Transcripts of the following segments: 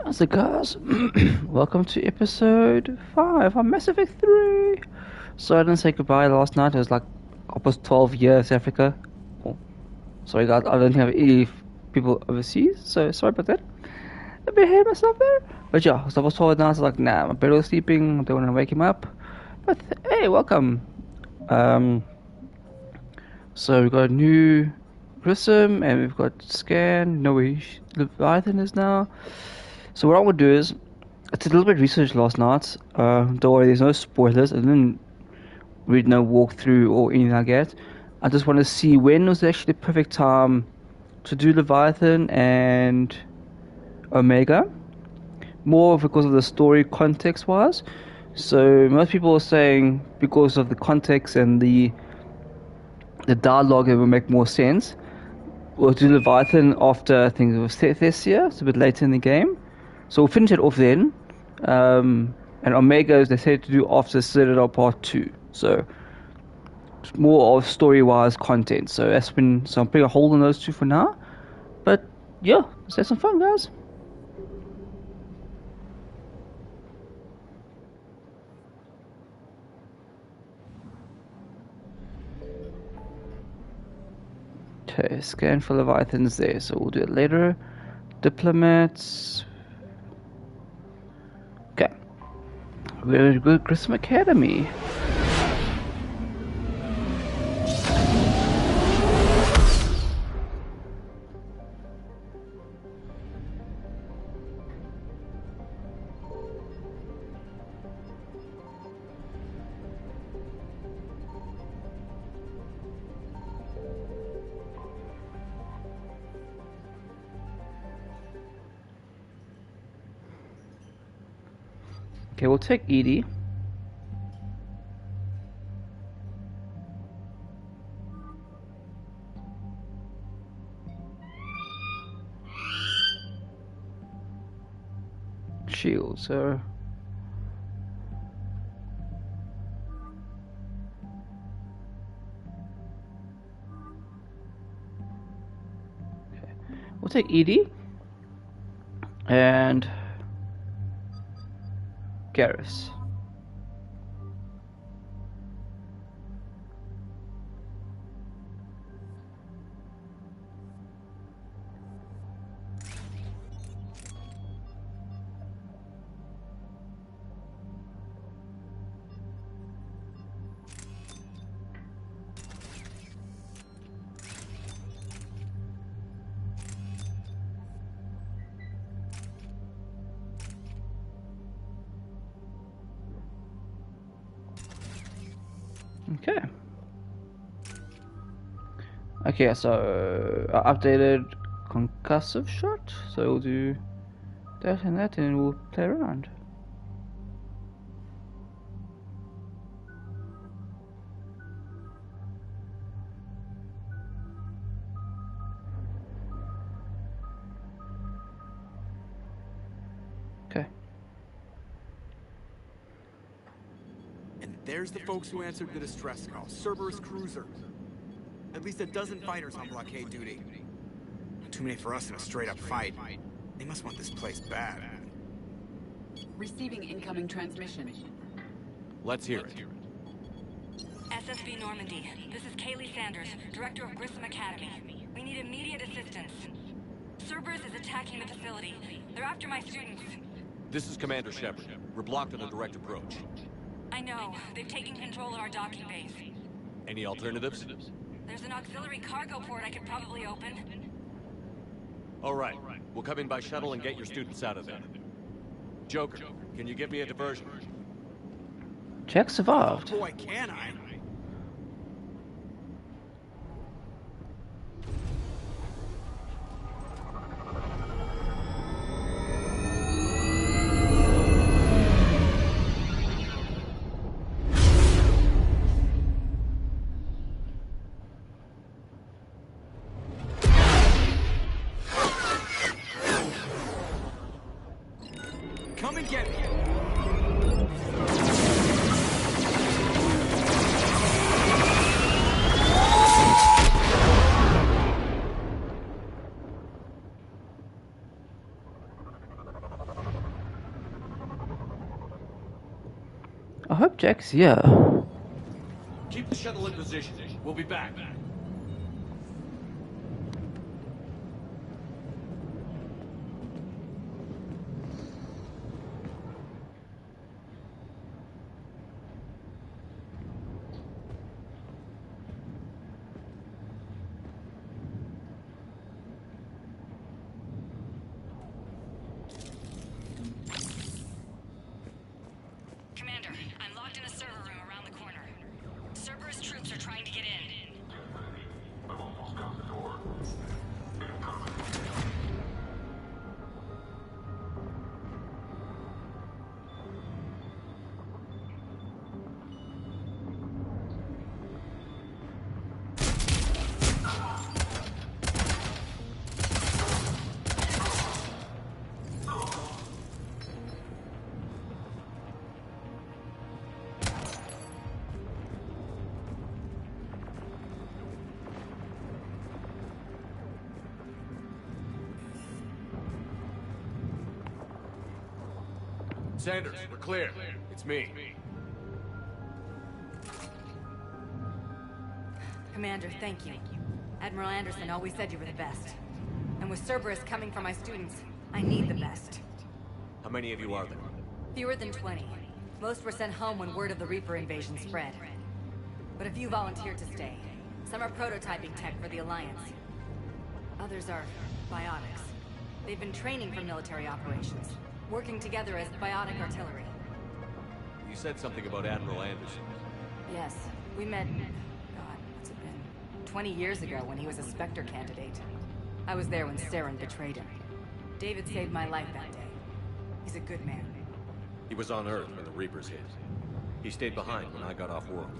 So guys, welcome to episode 5 of Mass Effect 3. So I didn't say goodbye last night, it was like almost 12 years Africa. Oh, sorry guys, I don't have any people overseas, so sorry about that. I behaved myself there. But yeah, so I was told now, I was like, nah, my barely sleeping, I don't want to wake him up. But hey, welcome. Um, so we've got a new Grissom, and we've got Scan, no where Leviathan is now. So what I would do is, I did a little bit of research last night. Don't worry, there's no spoilers. I didn't read no walkthrough or anything like that. I just want to see when was actually the perfect time to do Leviathan and Omega. More because of the story context wise. So most people are saying because of the context and the dialogue, it will make more sense. We'll do Leviathan after, I think it was Thessia, it's a bit later in the game. So we'll finish it off then. And Omega, they said to do after Citadel Part 2. So it's more of story-wise content. So I'm putting a hold on those two for now. But yeah, let's have some fun, guys. Okay, scan for Leviathans there, so we'll do it later. Diplomats. Okay. Very good, Grissom Academy. Okay, we'll take EDI. Shield, so okay. We'll take EDI and Garrus. Okay. Okay, so I updated concussive shot, so we'll do that and that, and we'll play around. Okay. And there's the folks who answered the distress call. Cerberus cruiser. At least a dozen fighters on blockade duty. Too many for us in a straight-up fight. They must want this place bad. Receiving incoming transmission. Let's hear it. SSB Normandy. This is Kaylee Sanders, Director of Grissom Academy. We need immediate assistance. Cerberus is attacking the facility. They're after my students. This is Commander Shepard. We're blocked on a direct approach. I know. They've taken control of our docking base. Any alternatives? There's an auxiliary cargo port I could probably open. All right. We'll come in by shuttle and get your students out of there. Joker, can you give me a diversion? Jack survived. Boy, can I? Come and get me. hope Jack's here. Keep the shuttle in position. We'll be back. Commander, I'm locked in a server room around the corner. Cerberus troops are trying to get in. I've almost got the door. Incoming. Sanders, we're clear. It's me. Commander, thank you. Admiral Anderson always said you were the best. And with Cerberus coming for my students, I need the best. How many of you are there? Fewer than 20. Most were sent home when word of the Reaper invasion spread. But a few volunteered to stay. Some are prototyping tech for the Alliance. Others are biotics. They've been training for military operations, working together as biotic artillery. You said something about Admiral Anderson. Yes, we met, God, what's it been? 20 years ago when he was a Spectre candidate. I was there when Saren betrayed him. David saved my life that day. He's a good man. He was on Earth when the Reapers hit. He stayed behind when I got off world.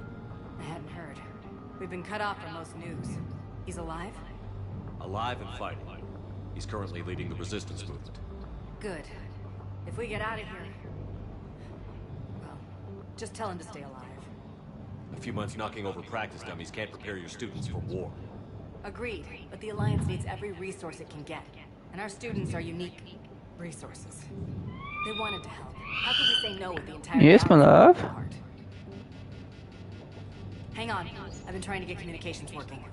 I hadn't heard. We've been cut off from most news. He's alive? Alive and fighting. He's currently leading the resistance movement. Good. If we get out of here... well, just tell him to stay alive. A few months knocking over practice dummies can't prepare your students for war. Agreed, but the Alliance needs every resource it can get. And our students are unique resources. They wanted to help. How could we say no with the entire Yes, my galaxy love. falling apart? Hang on. I've been trying to get communications working.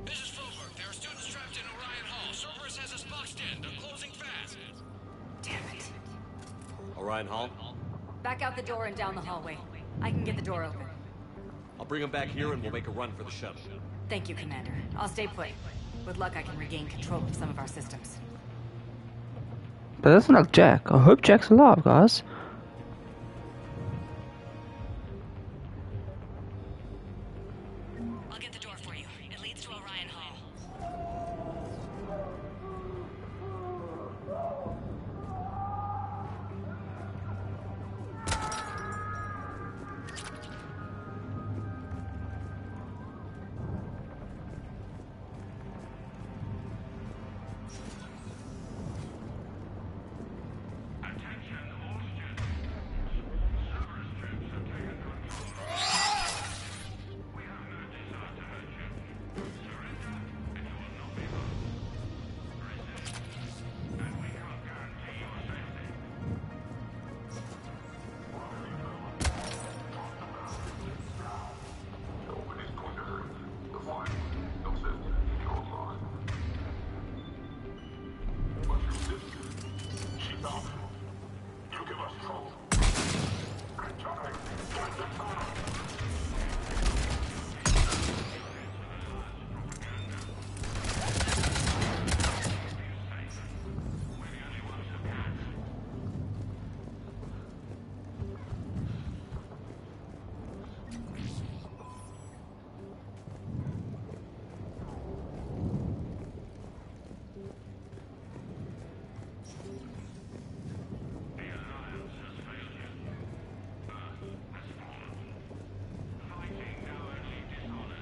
This is Froberg. There are students trapped in Orion Hall. Cerberus has us boxed in. They're closing fast. Damn it. Orion Hall? Back out the door and down the hallway. I can get the door open. I'll bring him back here and we'll make a run for the shuttle. Thank you, Commander. I'll stay put. With luck, I can regain control of some of our systems. But that's not Jack. I hope Jack's alive, guys. I'll get the door for you. It leads to Orion Hall. Nobody's going to hurt you. The flight. No safety. Your line. But your sister, she's out. You give us trouble. Good time. Get the time.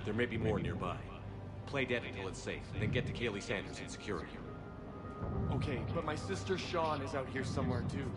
There may be more nearby. Play dead until it's safe, then get to Kaylee Sanders and secure her. Okay, but my sister Sean is out here somewhere too.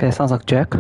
Okay, sounds like Jack.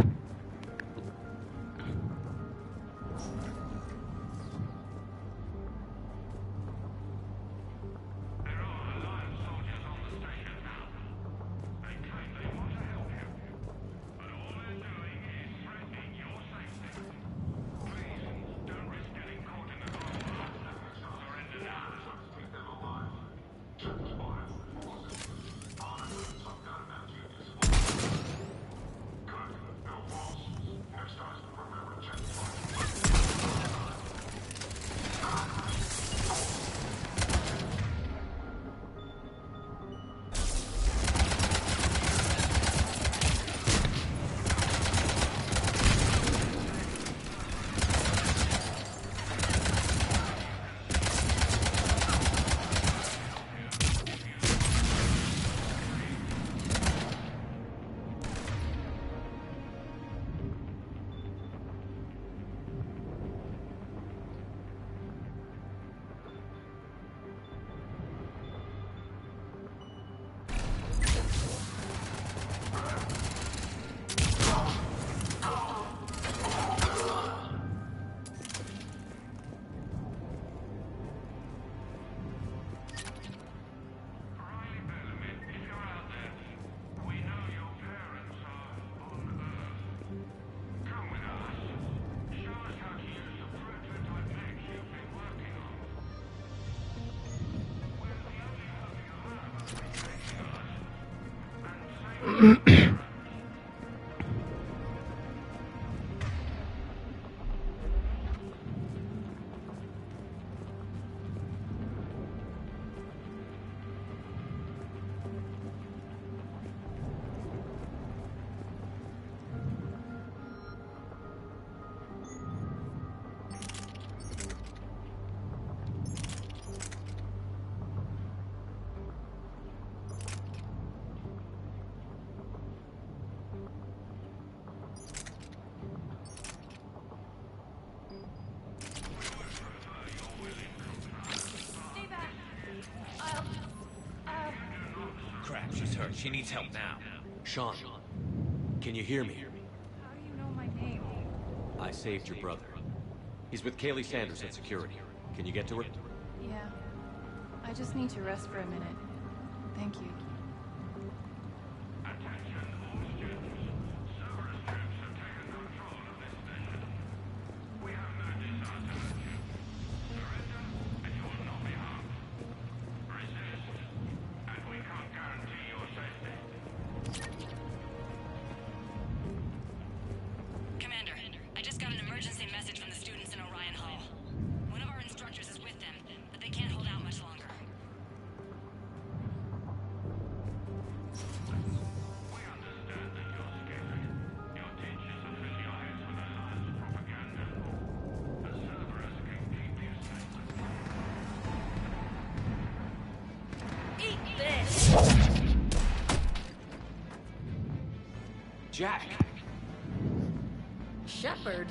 Crap, she's hurt. She needs help now. Sean, can you hear me? How do you know my name? I saved your brother. He's with Kaylee Sanders at security. Can you get to her? Yeah. I just need to rest for a minute. Thank you. Commander, I just got an emergency message from the students in Orion Hall. One of our instructors is with them, but they can't hold out much longer. Eat this! Jack! Shepard?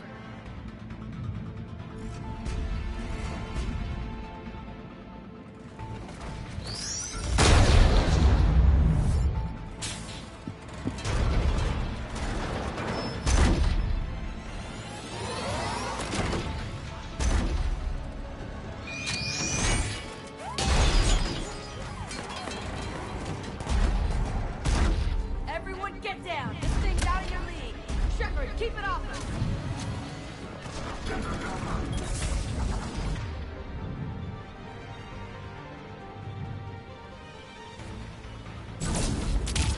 Everyone get down! This thing's out of your league! Shepard, keep it off us!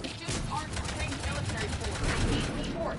Students aren't trained military force. They need support.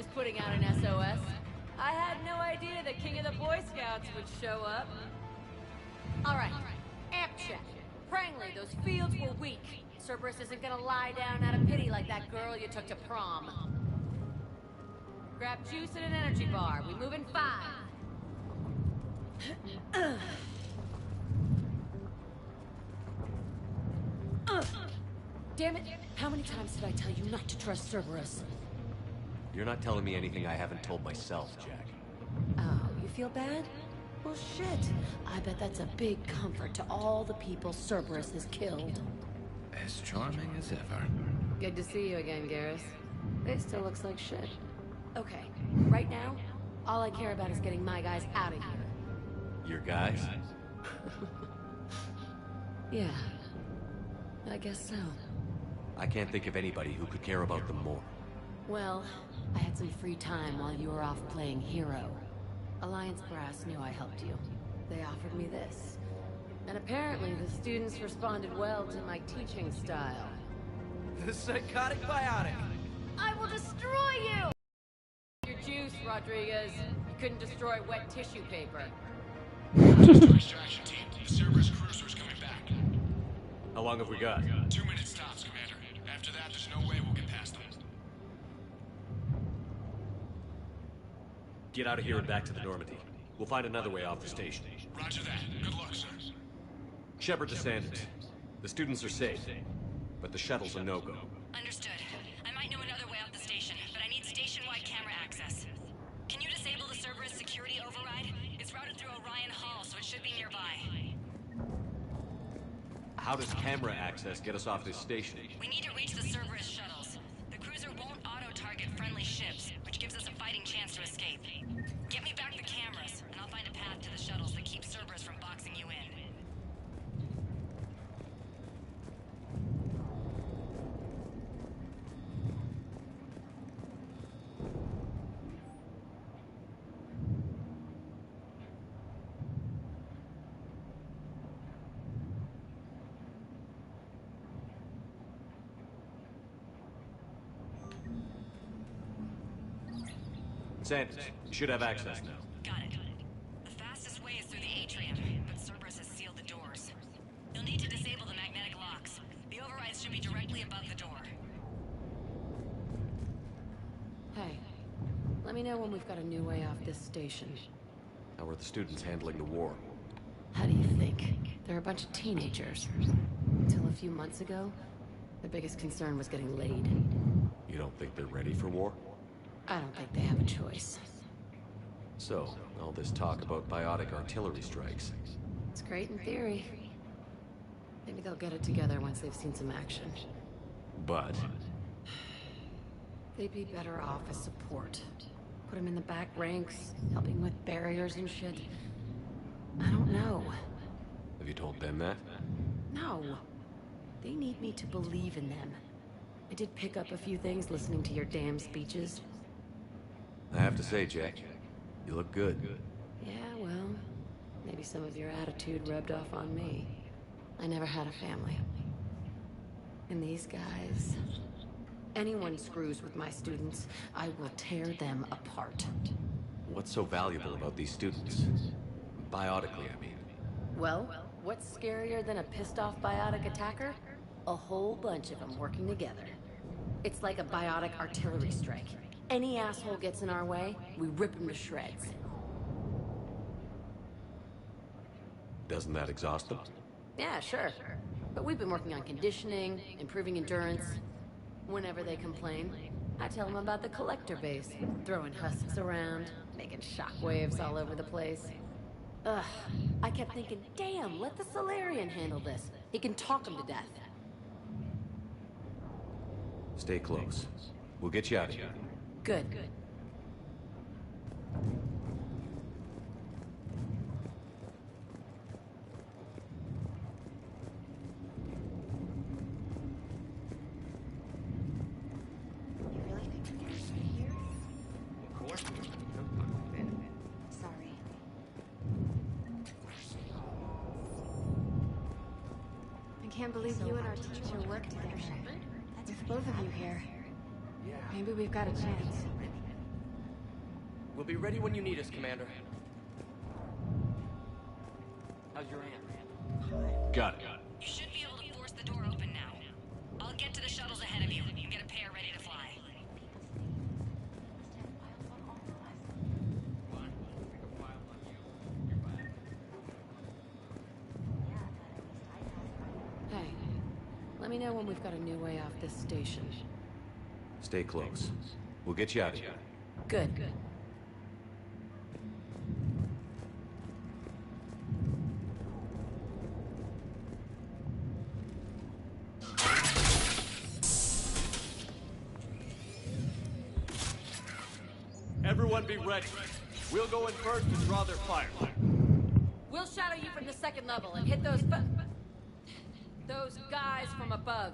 was putting out an SOS. I had no idea the king of the Boy Scouts would show up. Alright, amp check. Prangley, those fields were weak. Cerberus isn't gonna lie down out of pity like that girl you took to prom. Grab juice and an energy bar. We move in 5. Damn it! How many times did I tell you not to trust Cerberus? You're not telling me anything I haven't told myself, Jack. Oh, you feel bad? Well, shit. I bet that's a big comfort to all the people Cerberus has killed. As charming as ever. Good to see you again, Garrus. It still looks like shit. Okay, right now, all I care about is getting my guys out of here. Your guys? Yeah. I guess so. I can't think of anybody who could care about them more. Well, I had some free time while you were off playing hero. Alliance Brass knew I helped you. They offered me this. And apparently the students responded well to my teaching style. The psychotic biotic! I will destroy you! Your juice, Rodriguez. You couldn't destroy wet tissue paper. Extraction team. The Cerberus cruiser's coming back. How long have we got? 2 minutes tops, Commander. After that, there's no way we'll get past them. Get out of here and back to the Normandy. We'll find another way off the station. Roger that. Good luck, sir. Shepard to Sanders. The students are safe, but the shuttle's a no-go. Understood. I might know another way off the station, but I need station-wide camera access. Can you disable the Cerberus security override? It's routed through Orion Hall, so it should be nearby. How does camera access get us off this station? We need to reach the Cerberus shuttles. The cruiser won't auto-target friendly ships, which gives us a fighting chance to escape. Get me back the cameras, and I'll find a path to the shuttles that keep Cerberus from boxing you in. Sanders, you should have access now. Got it. The fastest way is through the atrium, but Cerberus has sealed the doors. You'll need to disable the magnetic locks. The overrides should be directly above the door. Hey, let me know when we've got a new way off this station. How are the students handling the war? How do you think? They're a bunch of teenagers. Until a few months ago, their biggest concern was getting laid. You don't think they're ready for war? I don't think they have a choice. So, all this talk about biotic artillery strikes. It's great in theory. Maybe they'll get it together once they've seen some action. But? They'd be better off as support. Put them in the back ranks, helping with barriers and shit. I don't know. Have you told them that? No. They need me to believe in them. I did pick up a few things listening to your damn speeches. I have to say, Jack, you look good. Yeah, well, maybe some of your attitude rubbed off on me. I never had a family. And these guys... Anyone screws with my students, I will tear them apart. What's so valuable about these students? Biotically, I mean. Well, what's scarier than a pissed-off biotic attacker? A whole bunch of them working together. It's like a biotic artillery strike. Any asshole gets in our way, we rip him to shreds. Doesn't that exhaust them? Yeah, sure. But we've been working on conditioning, improving endurance. Whenever they complain, I tell them about the collector base, throwing husks around, making shockwaves all over the place. Ugh, I kept thinking, damn, let the Solarian handle this. He can talk them to death. Stay close. We'll get you out of here. Good. Sorry. I can't believe you and our teacher work together. With both of you here. Maybe we've got a chance. We'll be ready when you need us, Commander. How's your hand? Got it. You should be able to force the door open now. I'll get to the shuttles ahead of you and get a pair ready to fly. Hey, let me know when we've got a new way off this station. Stay close. We'll get you out of here. Good. Everyone be ready. We'll go in first and draw their fire. We'll shadow you from the second level and hit those guys from above.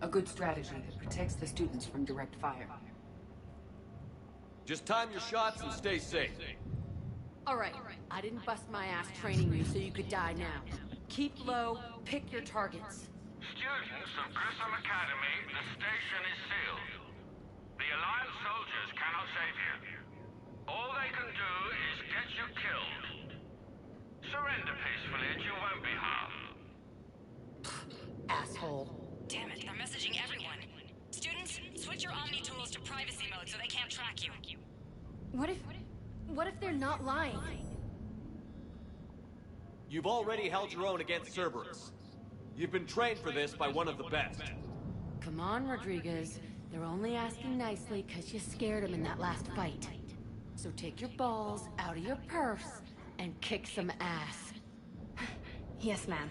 A good strategy that protects the students from direct fire. Just time your shots and stay safe. Alright, I didn't bust my ass training you so you could die now. Keep low, pick your targets. Students of Grissom Academy, the station is sealed. The Alliance soldiers cannot save you. All they can do is get you killed. Surrender peacefully and you won't be harmed. Asshole. Damn it, they're messaging everyone. Students, switch your Omni tools to privacy mode so they can't track you. What if they're not lying? You've already held your own against Cerberus. You've been trained for this by one of the best. Come on, Rodriguez. They're only asking nicely because you scared them in that last fight. So take your balls out of your purse and kick some ass. Yes, ma'am.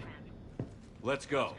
Let's go.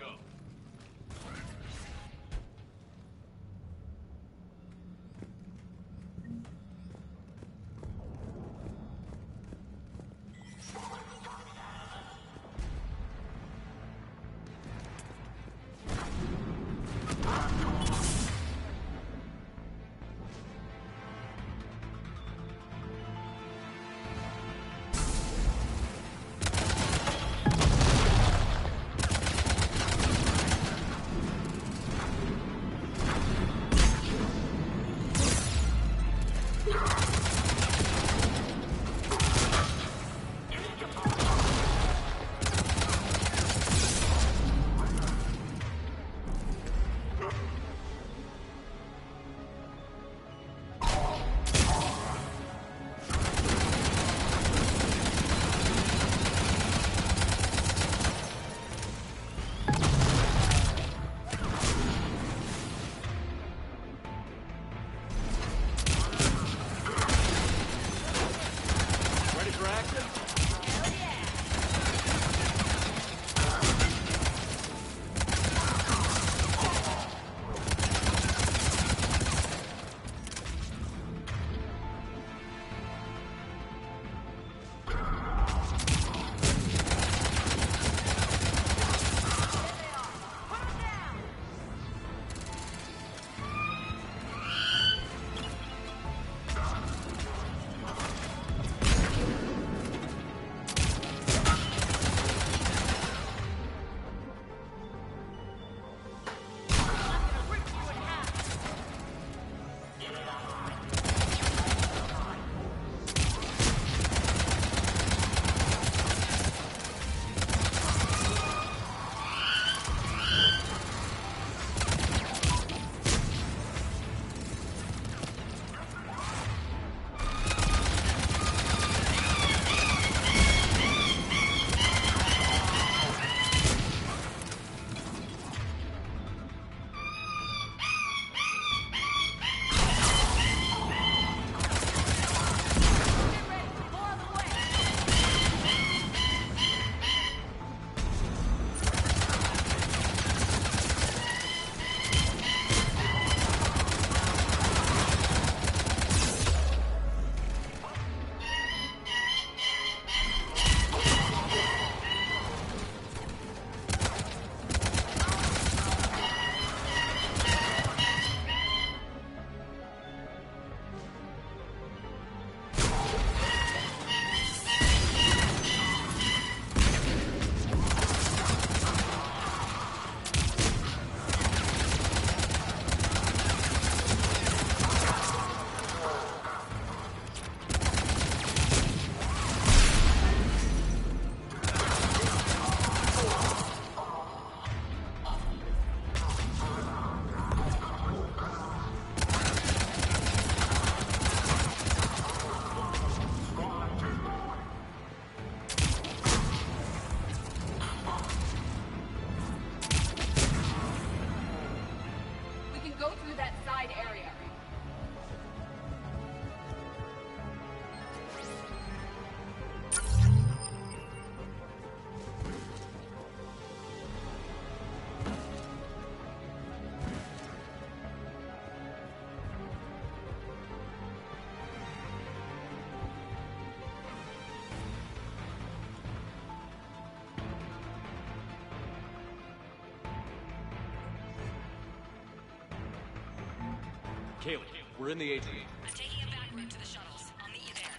Kaylee, we're in the atrium. I'm taking a back route to the shuttles. I'll meet you there.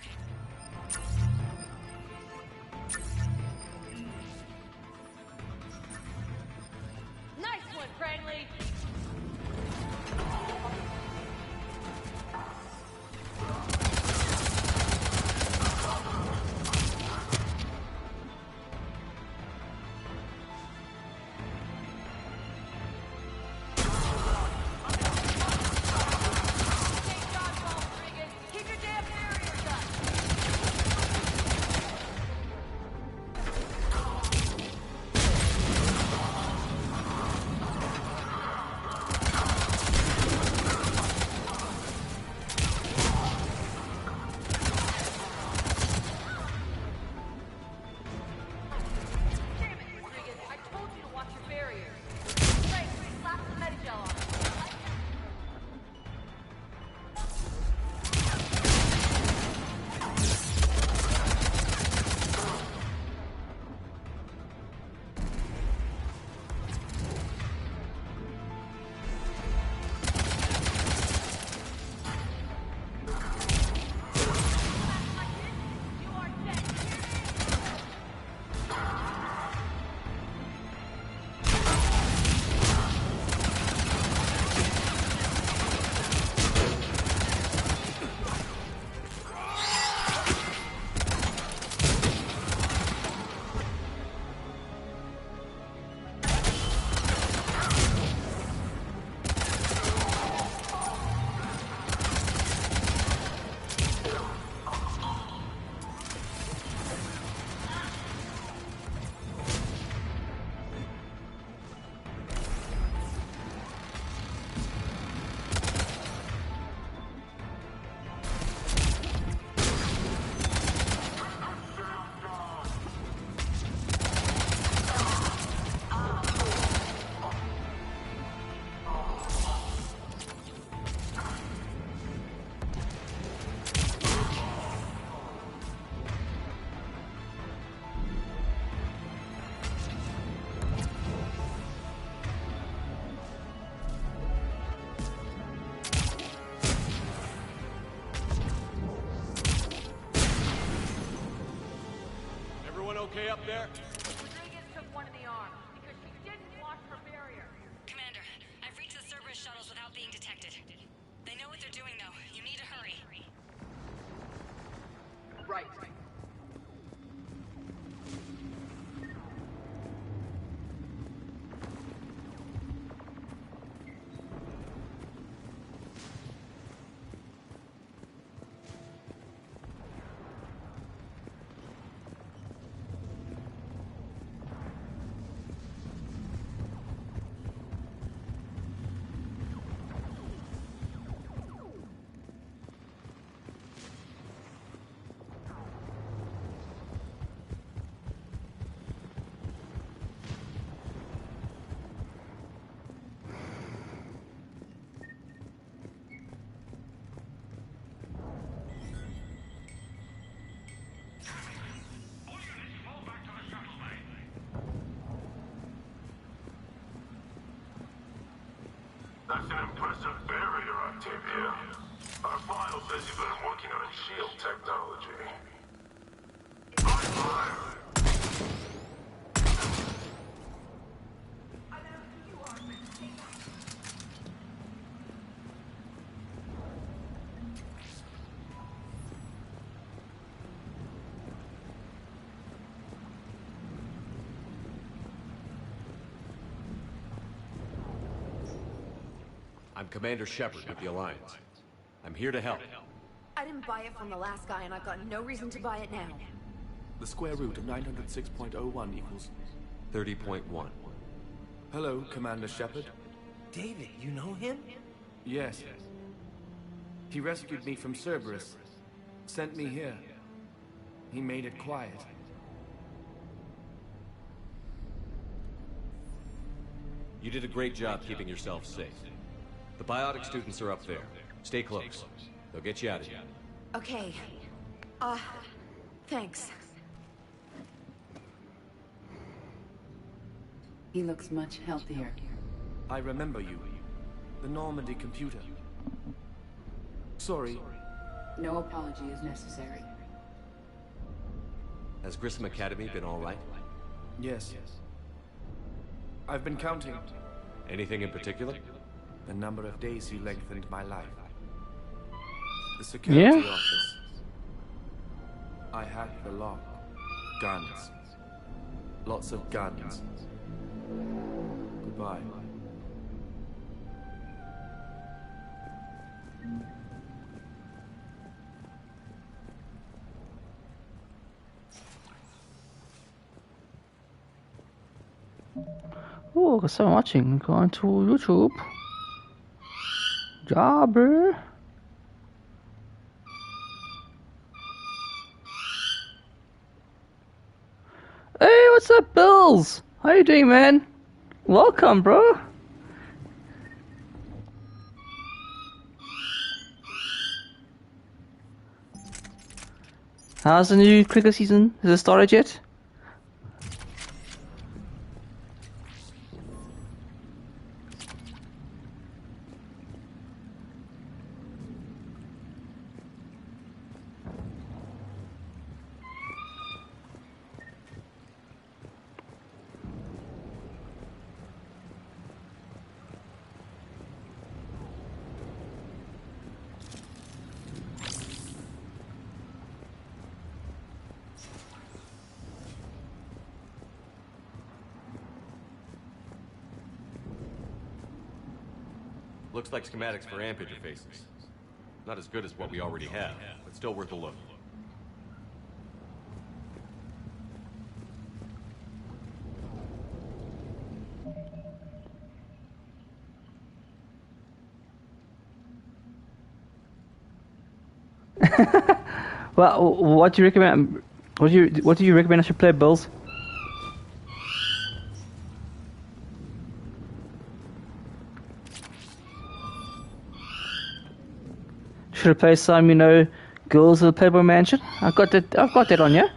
Nice one, Cranley! Okay up there? Rodriguez took one in the arm because she didn't watch her barrier. Commander, I've reached the Cerberus shuttles without being detected. They know what they're doing, though. You need to hurry. Right. That's an impressive barrier, Octavia. Our file says you've been working on shield technology. I'm Commander Shepard with the Alliance. I'm here to help. I didn't buy it from the last guy, and I've got no reason to buy it now. The square root of 906.01 equals... 30.1. Hello, Commander Shepard. David, you know him? Yes. He rescued me from Cerberus. Sent me here. He made it quiet. You did a great job keeping yourself safe. The biotic students are up there. Stay close. They'll get you out of here. Okay. Thanks. He looks much healthier. I remember you. The Normandy computer. Sorry. No apology is necessary. Has Grissom Academy been all right? Yes. I've been counting. Anything in particular? The number of days you lengthened my life. The security Yeah? office. I hacked the lock. Guns. Lots of guns. Goodbye. Oh, got someone watching. Go on to YouTube. Jobber. Hey, what's up, Bills? How you doing, man? Welcome, bro. How's the new cricket season? Has it started yet? Looks like schematics for AMP interfaces. Not as good as what we already have, but still worth a look. Well, what do you recommend? What do you recommend I should play, Bills? Should I play some, Girls of the Playboy Mansion? I've got that on, yeah?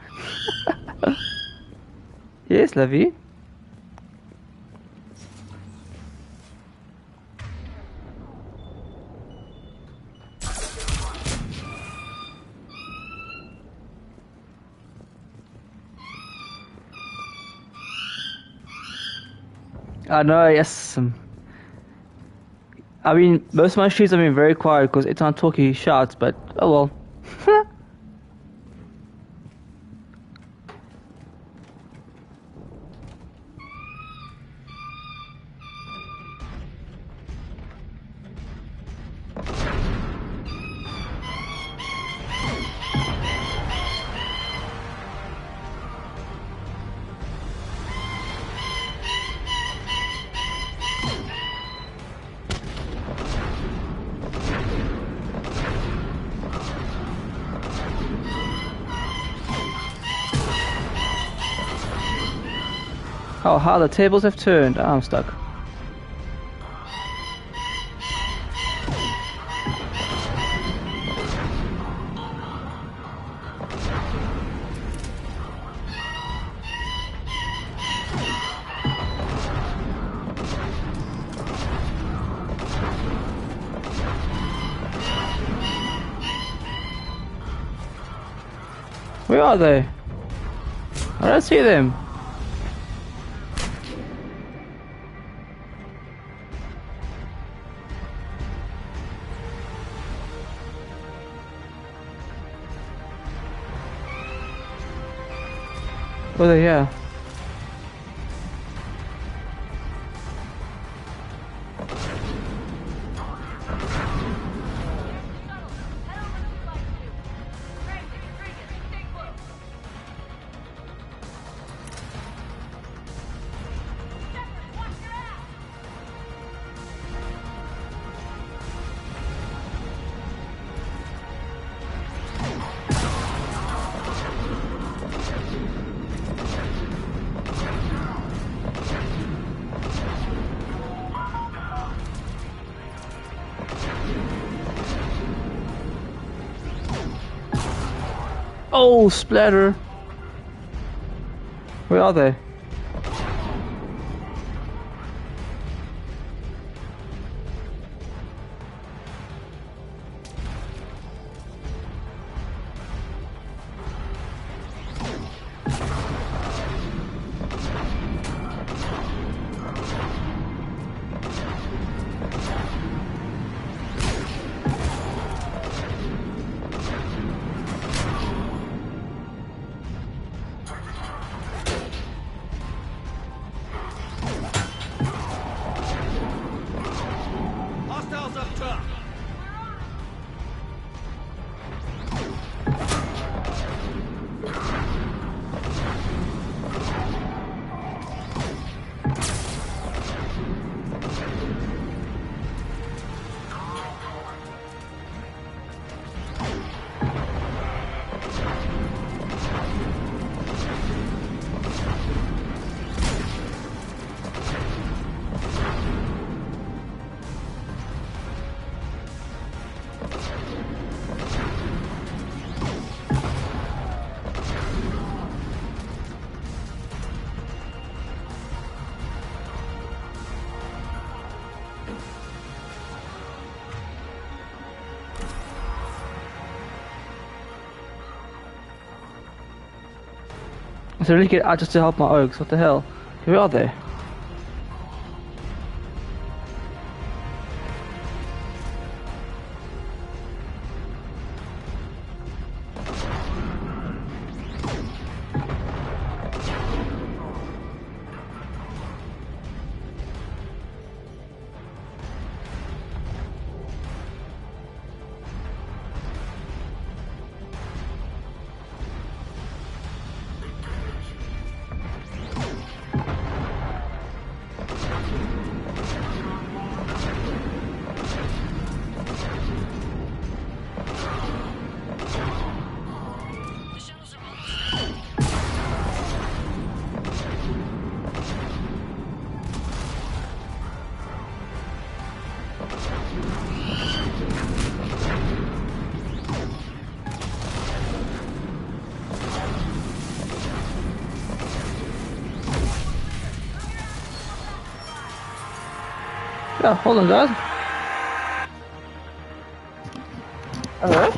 Yes, love you. I know, yes. I mean, most of my streams have been very quiet because it's on talking he shouts, but oh well. Oh, how the tables have turned. Oh, I'm stuck. Where are they? I don't see them. Oh, they're here. Oh, splatter! Where are they? So really get out just to help my oaks. What the hell? Where are they? Yeah, hold on, guys. Alright.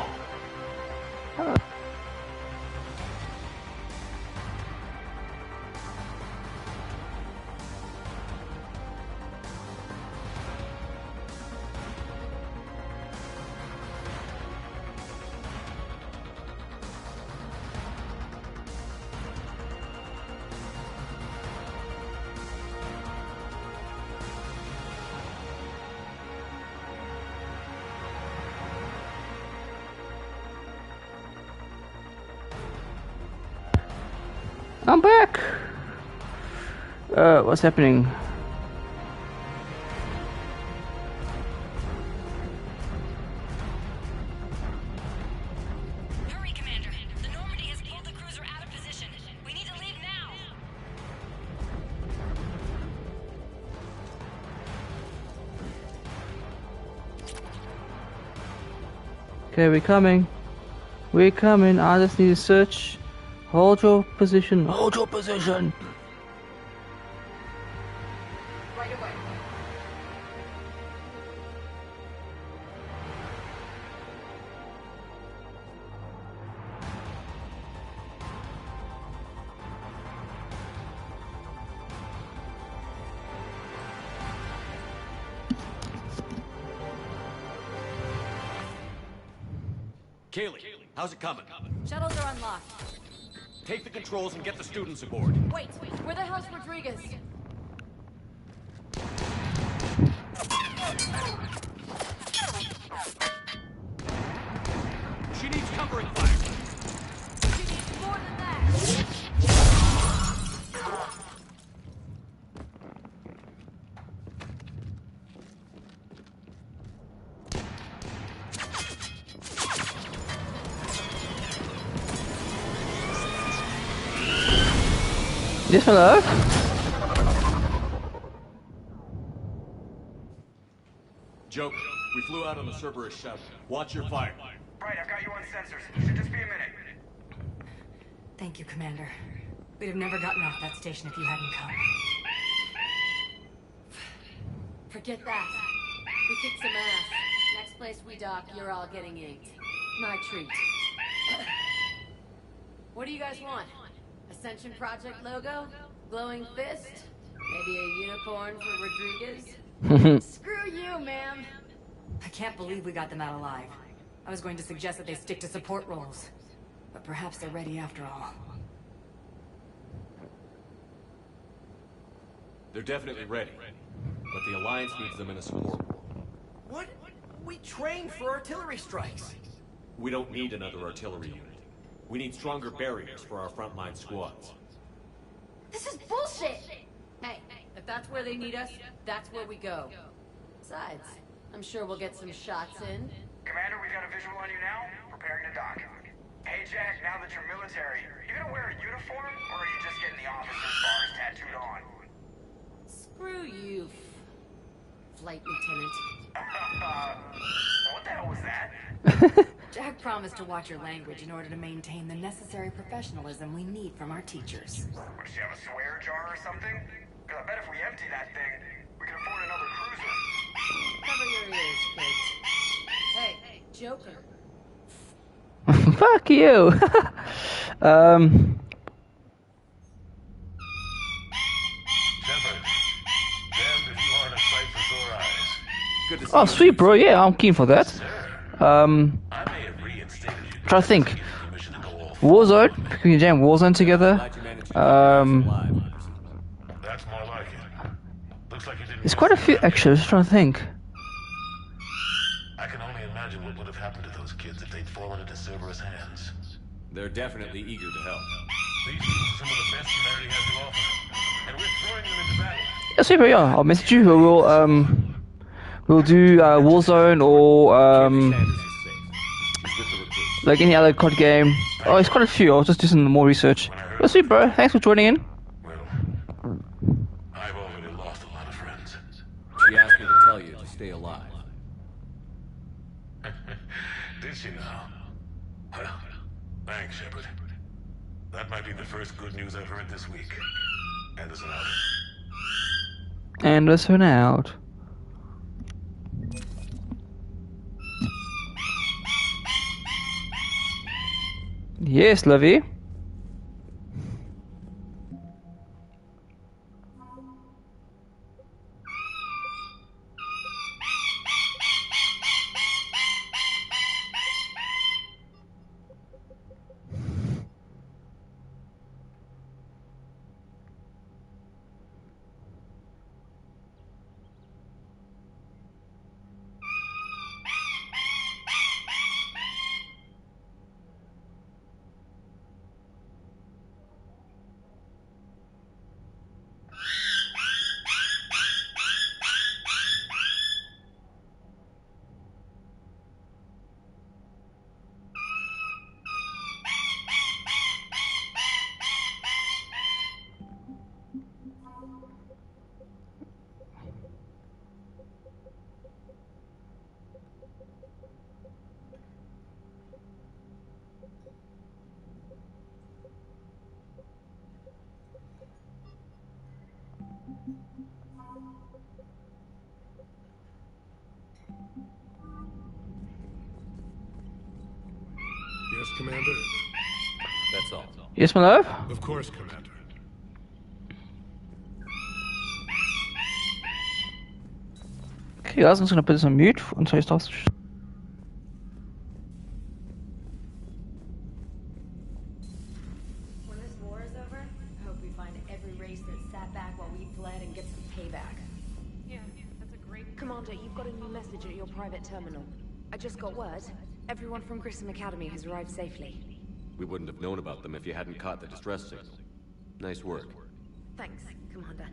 I'm back! What's happening? Hurry, Commander. The Normandy has pulled the cruiser out of position. We need to leave now. Okay, we're coming. We're coming. I just need to search. Hold your position. Hold your position. Right away. Kaylee, how's it coming? Shuttles are unlocked. Take the controls and get the students aboard. Wait, where the hell's Rodriguez? She needs covering fire. She needs more than that. Yes, hello? Joker, we flew out on the Cerberus shuttle. Watch your fire. Right, I've got you on sensors. Should just be a minute. Thank you, Commander. We'd have never gotten off that station if you hadn't come. Forget that. We kicked some ass. Next place we dock, you're all getting inked. My treat. What do you guys want? Ascension Project logo? Glowing fist? Maybe a unicorn for Rodriguez? Screw you, ma'am! I can't believe we got them out alive. I was going to suggest that they stick to support roles. But perhaps they're ready after all. They're definitely ready. But the Alliance needs them in a support role. What? We trained for artillery strikes. We don't need another artillery unit. We need stronger barriers for our frontline squads. This is bullshit! Hey, if that's where they need us, that's where we go. Besides, I'm sure we'll get some shots in. Commander, we got a visual on you now. Preparing to dock. Hey, Jack, now that you're military, you gonna wear a uniform, or are you just getting the officer's bars tattooed on? Screw you, Flight Lieutenant. What the hell was that? Jack promised to watch your language in order to maintain the necessary professionalism we need from our teachers. What, does she have a swear jar or something? Because I bet if we empty that thing, we can afford another cruiser. Cover your ears, kids. Hey, Joker. Fuck you! Oh, sweet, bro. Yeah, I'm keen for that. Try to think. Warzone. Can you jam Warzone together? That's more like it. Looks like you didn't. There's quite a few actually. I was just trying to think. I can only imagine what would have happened to those kids if they'd fallen into Cerberus' hands. They're definitely eager to help. These are some of the best humanity has to offer, and we're throwing them into battle. Yeah, sweet, bro. Yeah, I'll message you. We'll do Warzone or like any other COD game. Oh, it's quite a few. I'll just do some more research. Yeah, sweet, bro. Thanks for joining in. I've already lost a lot of friends. She asked me to tell you to stay alive. Did she now? Well, thanks, Shepard. That might be the first good news I've heard this week. Anderson out. Anderson out. Yes, Livy. Yes, Commander? That's all. Yes, my love? Of course, Commander. Okay, guys, I'm just gonna put this on mute until he starts. When this war is over, I hope we find every race that sat back while we bled and get some payback. Yeah, that's a great... Commander, you've got a new message at your private terminal. I just got word. Everyone from Grissom Academy has arrived safely. We wouldn't have known about them if you hadn't caught the distress signal. Nice work. Thanks, Commander.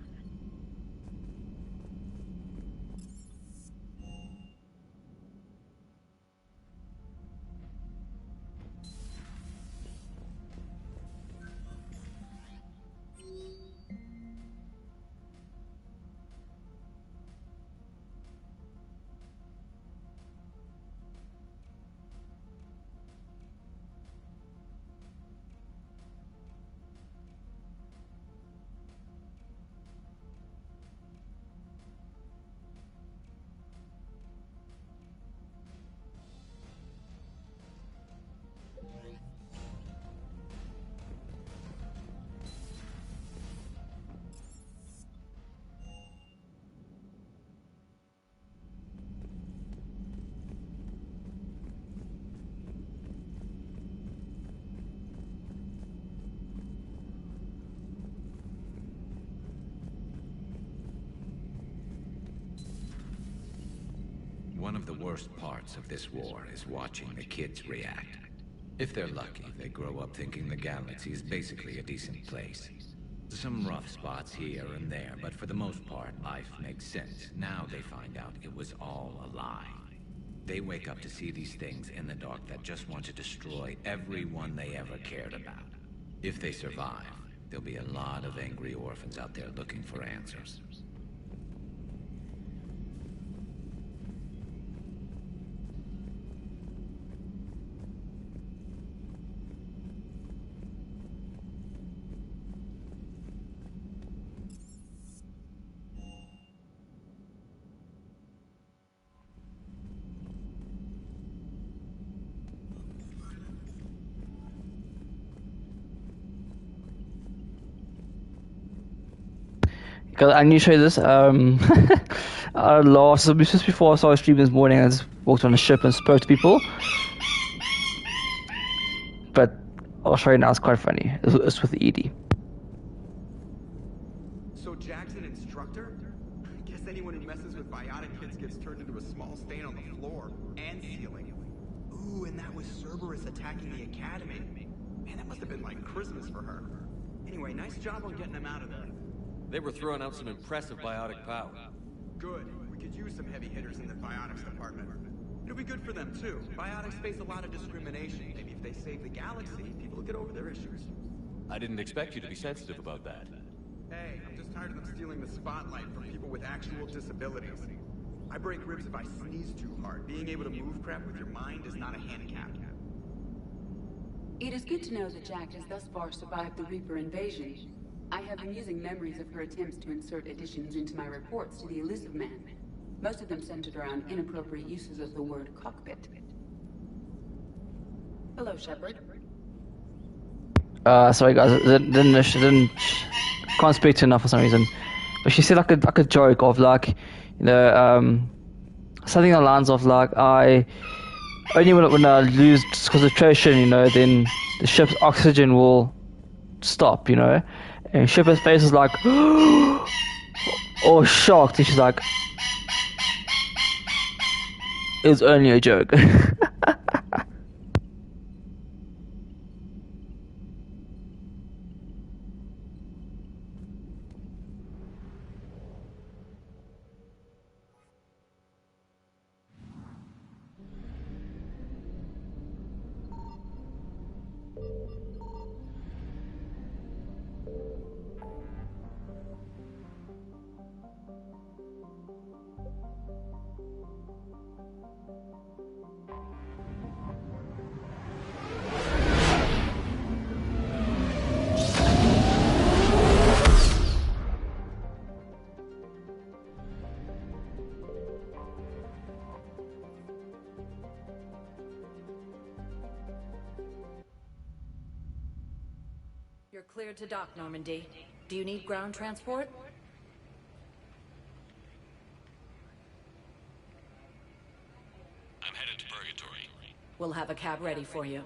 One of the worst parts of this war is watching the kids react. If they're lucky, they grow up thinking the galaxy is basically a decent place. Some rough spots here and there, but for the most part, life makes sense. Now they find out it was all a lie. They wake up to see these things in the dark that just want to destroy everyone they ever cared about. If they survive, there'll be a lot of angry orphans out there looking for answers. Cause I need to show you this. So just before I started streaming this morning, I just walked on a ship and spoke to people. But I'll show you now. It's quite funny. It's with Edie. So Jack's an instructor? I guess anyone who messes with biotic kids gets turned into a small stain on the floor and ceiling. Ooh, and that was Cerberus attacking the academy. Man, that must have been like Christmas for her. Anyway, nice job on getting them out of there. They were throwing out some impressive biotic power. Good. We could use some heavy hitters in the biotics department. It'll be good for them too. Biotics face a lot of discrimination. Maybe if they save the galaxy, people will get over their issues. I didn't expect you to be sensitive about that. Hey, I'm just tired of them stealing the spotlight from people with actual disabilities. I break ribs if I sneeze too hard. Being able to move crap with your mind is not a handicap. It is good to know that Jack has thus far survived the Reaper invasion. I have amusing memories of her attempts to insert additions into my reports to the Elusive Man. Most of them centered around inappropriate uses of the word cockpit. Hello, Shepard. Sorry guys, can't speak to enough for some reason. But she said like a joke of like, you know, something along the lines of like, I only when I lose concentration, you know, then the ship's oxygen will stop, you know. And Shepard's face is like, or shocked, and she's like, it was only a joke. You're cleared to dock, Normandy. Do you need ground transport? I'm headed to Purgatory. We'll have a cab ready for you.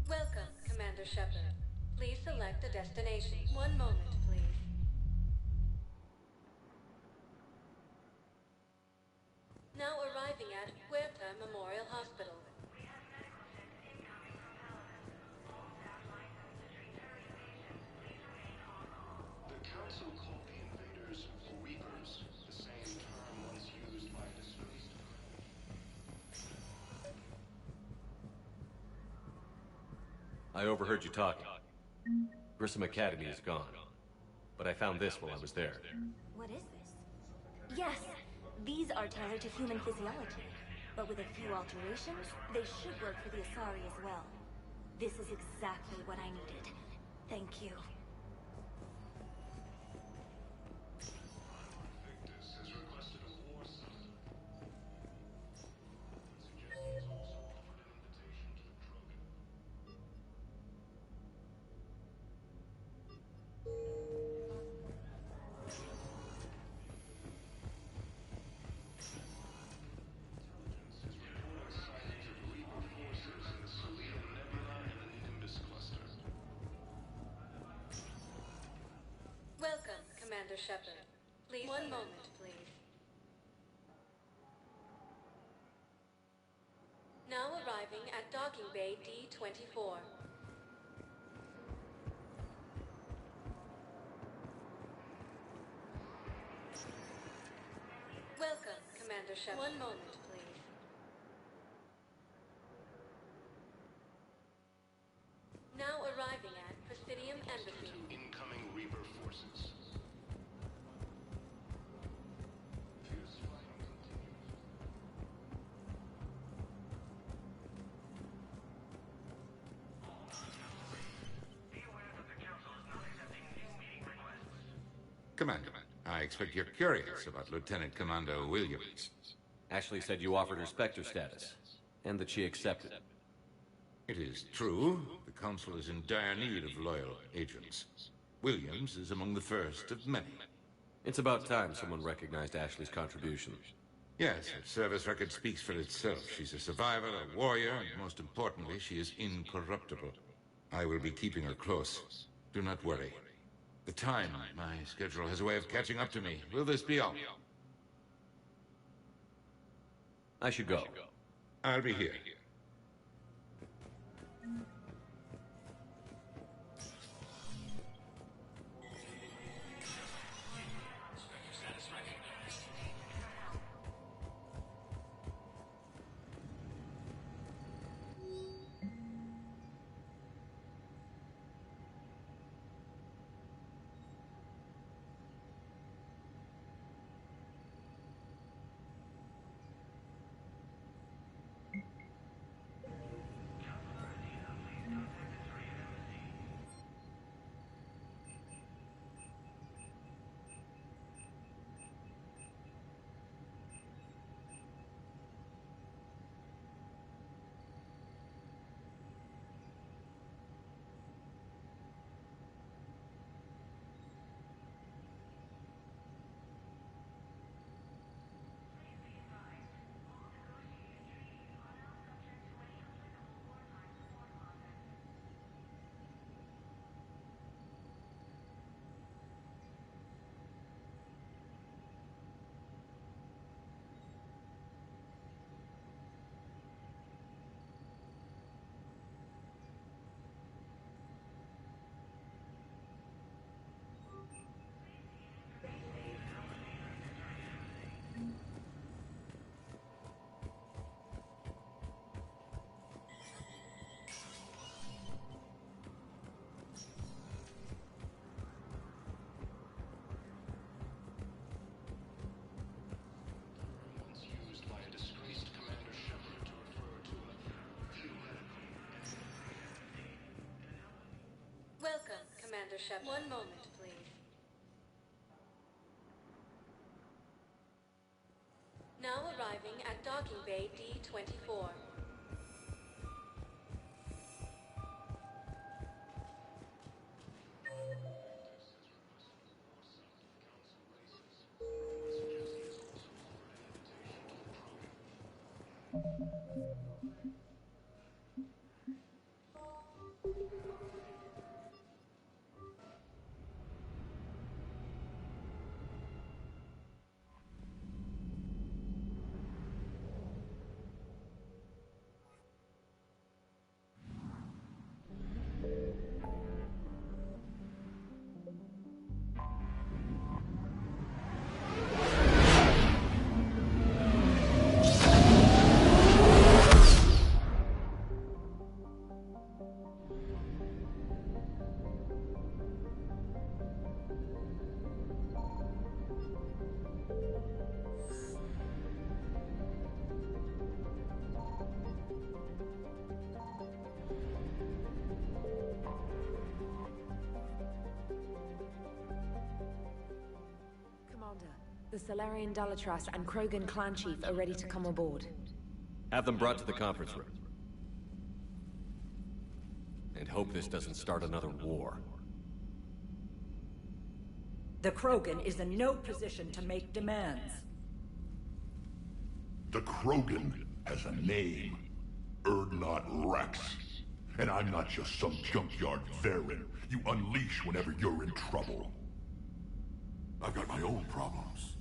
Welcome, Commander Shepard. Please select a destination. One moment, please. Now arriving at Huerta Memorial Hospital. The Council called the invaders Reapers, the same term once used by displaced. I overheard you talking. Grissom Academy is gone. But I found this while I was there. What is this? Yes, these are tailored to human physiology. But with a few alterations, they should work for the Asari as well. This is exactly what I needed. Thank you. Welcome, Commander Shepard. Please, one moment, please. Now arriving at Docking Bay D-24. Welcome, Commander Shepard. One moment, please. Now arriving at Presidium Embassy. Incoming Reaper forces. Commander, I expect you're curious about Lieutenant Commander Williams. Ashley said you offered her Spectre status, and that she accepted. It is true. The Council is in dire need of loyal agents. Williams is among the first of many. It's about time someone recognized Ashley's contribution. Yes, her service record speaks for itself. She's a survivor, a warrior, and most importantly, she is incorruptible. I will be keeping her close. Do not worry. The time, my schedule has a way of catching up to me. Will this be all? I should go. I'll be here. Welcome, Commander Shepard. One moment, please. Now arriving at Docking Bay D-24. The Salarian Dalatras and Krogan clan chief are ready to come aboard. Have them brought to the conference room. And hope this doesn't start another war. The Krogan is in no position to make demands. The Krogan has a name. Urdnot Rex. And I'm not just some junkyard Varren you unleash whenever you're in trouble. I've got my own problems.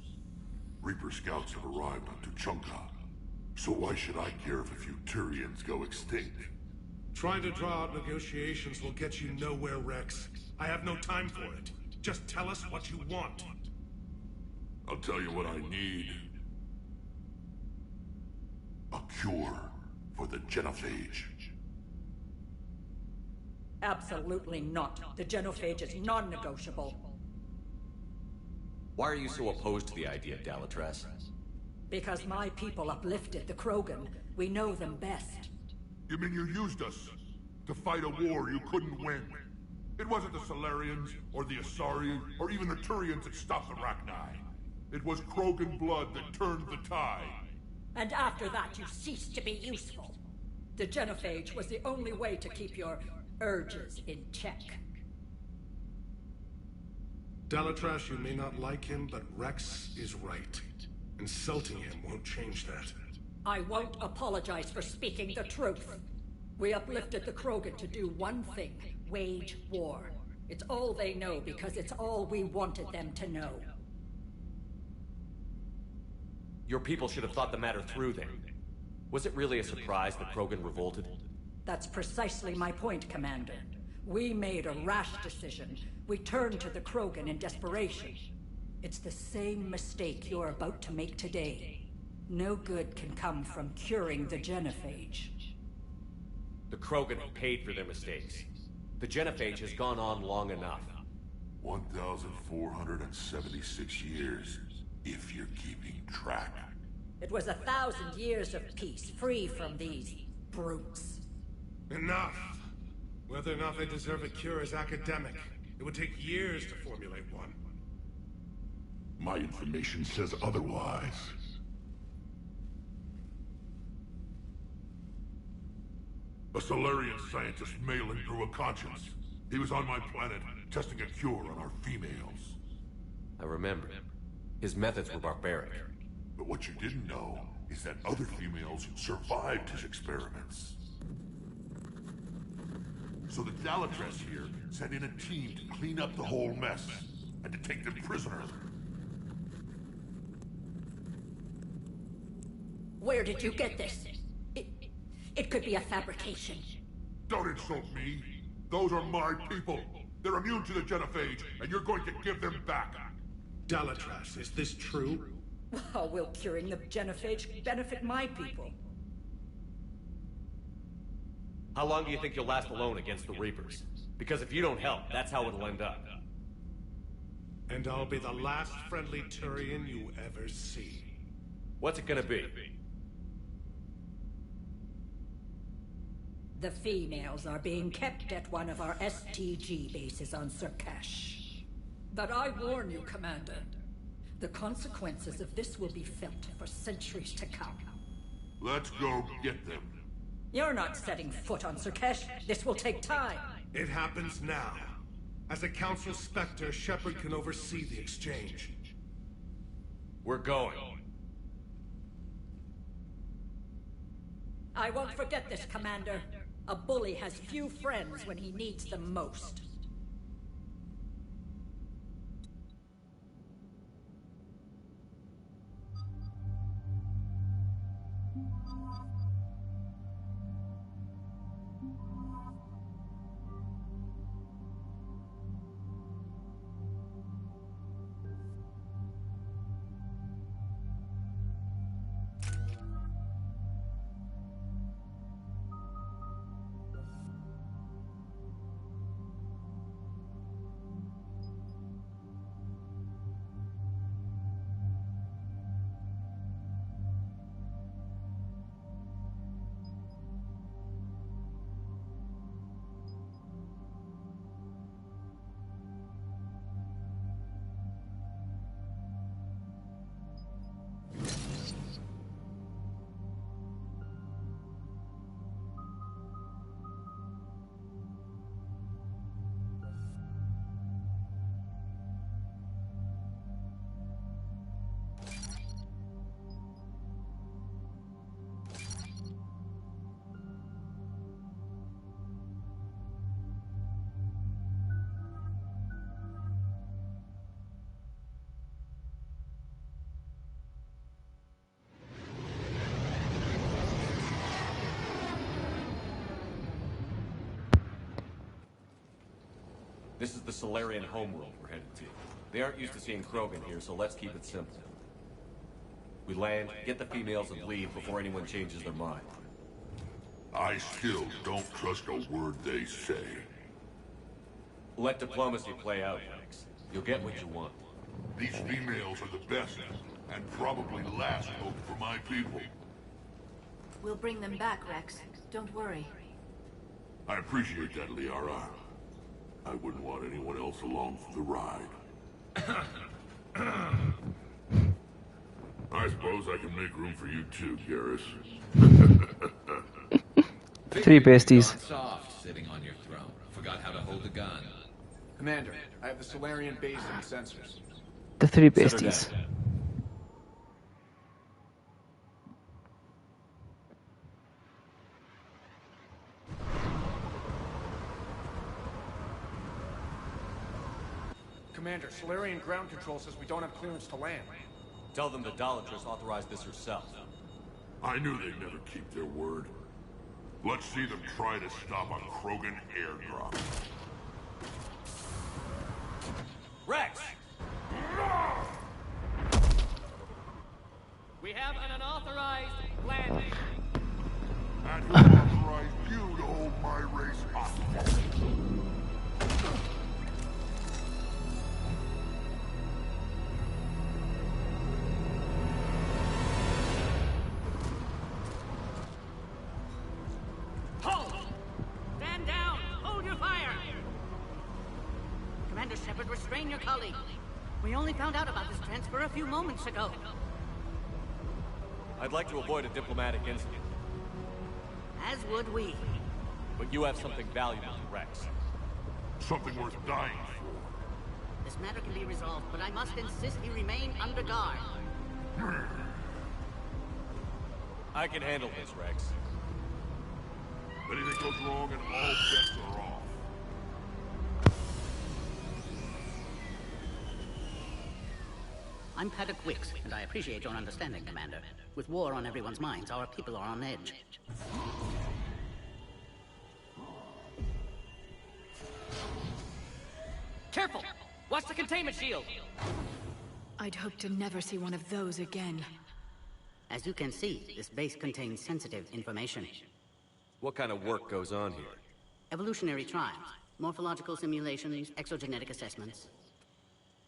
Reaper scouts have arrived on Tuchanka. So why should I care if a few Turians go extinct? Trying to draw out negotiations will get you nowhere, Rex. I have no time for it. Just tell us what you want. I'll tell you what I need. A cure for the Genophage. Absolutely not. The Genophage is non-negotiable. Why are you so opposed to the idea, Dalatras? Because my people uplifted the Krogan. We know them best. You mean you used us to fight a war you couldn't win? It wasn't the Solarians, or the Asari, or even the Turians that stopped the Rachni. It was Krogan blood that turned the tide. And after that, you ceased to be useful. The genophage was the only way to keep your urges in check. Dalatrash, you may not like him, but Rex is right. Insulting him won't change that. I won't apologize for speaking the truth. We uplifted the Krogan to do one thing: wage war. It's all they know because it's all we wanted them to know. Your people should have thought the matter through then. Was it really a surprise that Krogan revolted? That's precisely my point, Commander. We made a rash decision. We turned to the Krogan in desperation. It's the same mistake you're about to make today. No good can come from curing the genophage. The Krogan have paid for their mistakes. The genophage has gone on long enough. 1,476 years, if you're keeping track. It was 1,000 years of peace, free from these brutes. Enough! Whether or not they deserve a cure is academic. It would take years to formulate one. My information says otherwise. A Solarian scientist Malin grew a conscience. He was on my planet, testing a cure on our females. I remember. His methods were barbaric. But what you didn't know is that other females survived his experiments. So the Dalatrash here sent in a team to clean up the whole mess, and to take them prisoner. Where did you get this? It could be a fabrication. Don't insult me. Those are my people. They're immune to the genophage, and you're going to give them back. Dalatrash, is this true? How will curing the genophage benefit my people? How long do you think you'll last alone against the Reapers? Because if you don't help, that's how it'll end up. And I'll be the last friendly Turian you ever see. What's it gonna be? The females are being kept at one of our STG bases on Surkash. But I warn you, Commander, the consequences of this will be felt for centuries to come. Let's go get them. You're not setting foot on Surkash. This will take time. It happens now. As a Council Spectre, Shepard can oversee the exchange. We're going. I won't forget this, Commander. A bully has few friends when he needs them most. This is the Solarian homeworld we're headed to. They aren't used to seeing Krogan here, so let's keep it simple. We land, get the females, and leave before anyone changes their mind. I still don't trust a word they say. Let diplomacy play out, Rex. You'll get what you want. These females are the best, and probably last hope for my people. We'll bring them back, Rex. Don't worry. I appreciate that, Liara. I wouldn't want anyone else along for the ride. I suppose I can make room for you too, Garrus. Three besties. Soft, sitting on your throne. Forgot how to hold a gun. Commander, I have the Solarian base and sensors. The three besties. Commander, Solarian ground control says we don't have clearance to land. Tell them the Dolatress authorized this herself. I knew they'd never keep their word. Let's see them try to stop a Krogan airdrop. Rex! We have an unauthorized landing. And who authorized you to hold my race hostage? Hold! Stand down! Hold your fire! Commander Shepard, restrain your colleague. We only found out about this transfer a few moments ago. I'd like to avoid a diplomatic incident. As would we. But you have something valuable, Rex. Something worth dying for. This matter can be resolved, but I must insist he remain under guard. I can handle this, Rex. Anything goes wrong and all bets are off. I'm Paddock Wicks, and I appreciate your understanding, Commander. With war on everyone's minds, our people are on edge. Careful! Watch the containment shield! I'd hope to never see one of those again. As you can see, this base contains sensitive information. What kind of work goes on here? Evolutionary trials, morphological simulations, exogenetic assessments.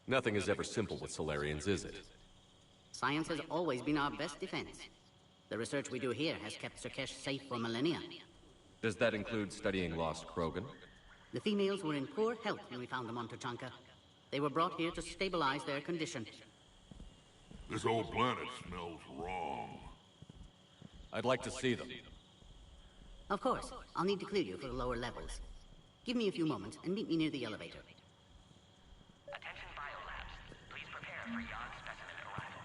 Nothing is ever simple with Solarians, is it? Science has always been our best defense. The research we do here has kept Surkesh safe for millennia. Does that include studying lost Krogan? The females were in poor health when we found them on Tuchanka. They were brought here to stabilize their condition. This whole planet smells wrong. I'd like to see them. Of course. I'll need to clear you for the lower levels. Give me a few moments and meet me near the elevator. Attention biolabs. Please prepare for Yon specimen arrival.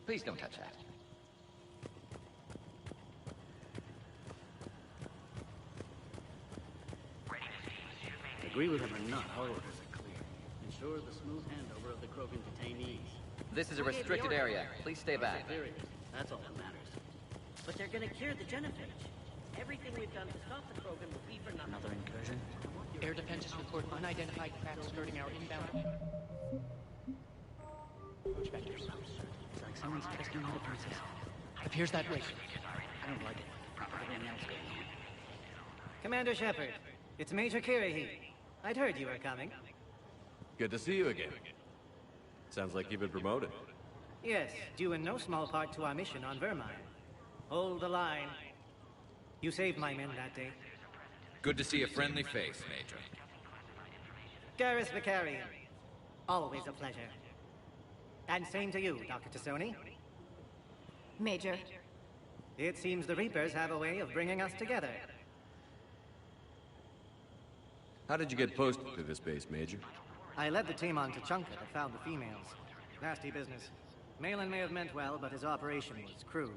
Please don't touch that. Agree with him or not, orders are clear. Ensure the smooth handover of the Krogan detainees. This is a restricted area. Please stay back. That's all that matters. But they're gonna cure the genophage. Everything we've done to stop the Krogan will be for nothing. Another incursion? Air defenses report unidentified craft skirting our inbound approach vectors. It's like someone's testing the defenses. Appears that way. I don't like it. Everything else going on. Commander Shepard, it's Major Kirahi. I'd heard you were coming. Good to see you again. Sounds like you've been promoted. Yes, due in no small part to our mission on Vermine. Hold the line. You saved my men that day. Good to see a friendly face, Major. Garrus Vakarian. Always a pleasure. And same to you, Dr. T'Soni. Major. It seems the Reapers have a way of bringing us together. How did you get posted to this base, Major? I led the team on Tuchanka that found the females. Nasty business. Malin may have meant well, but his operation was crude.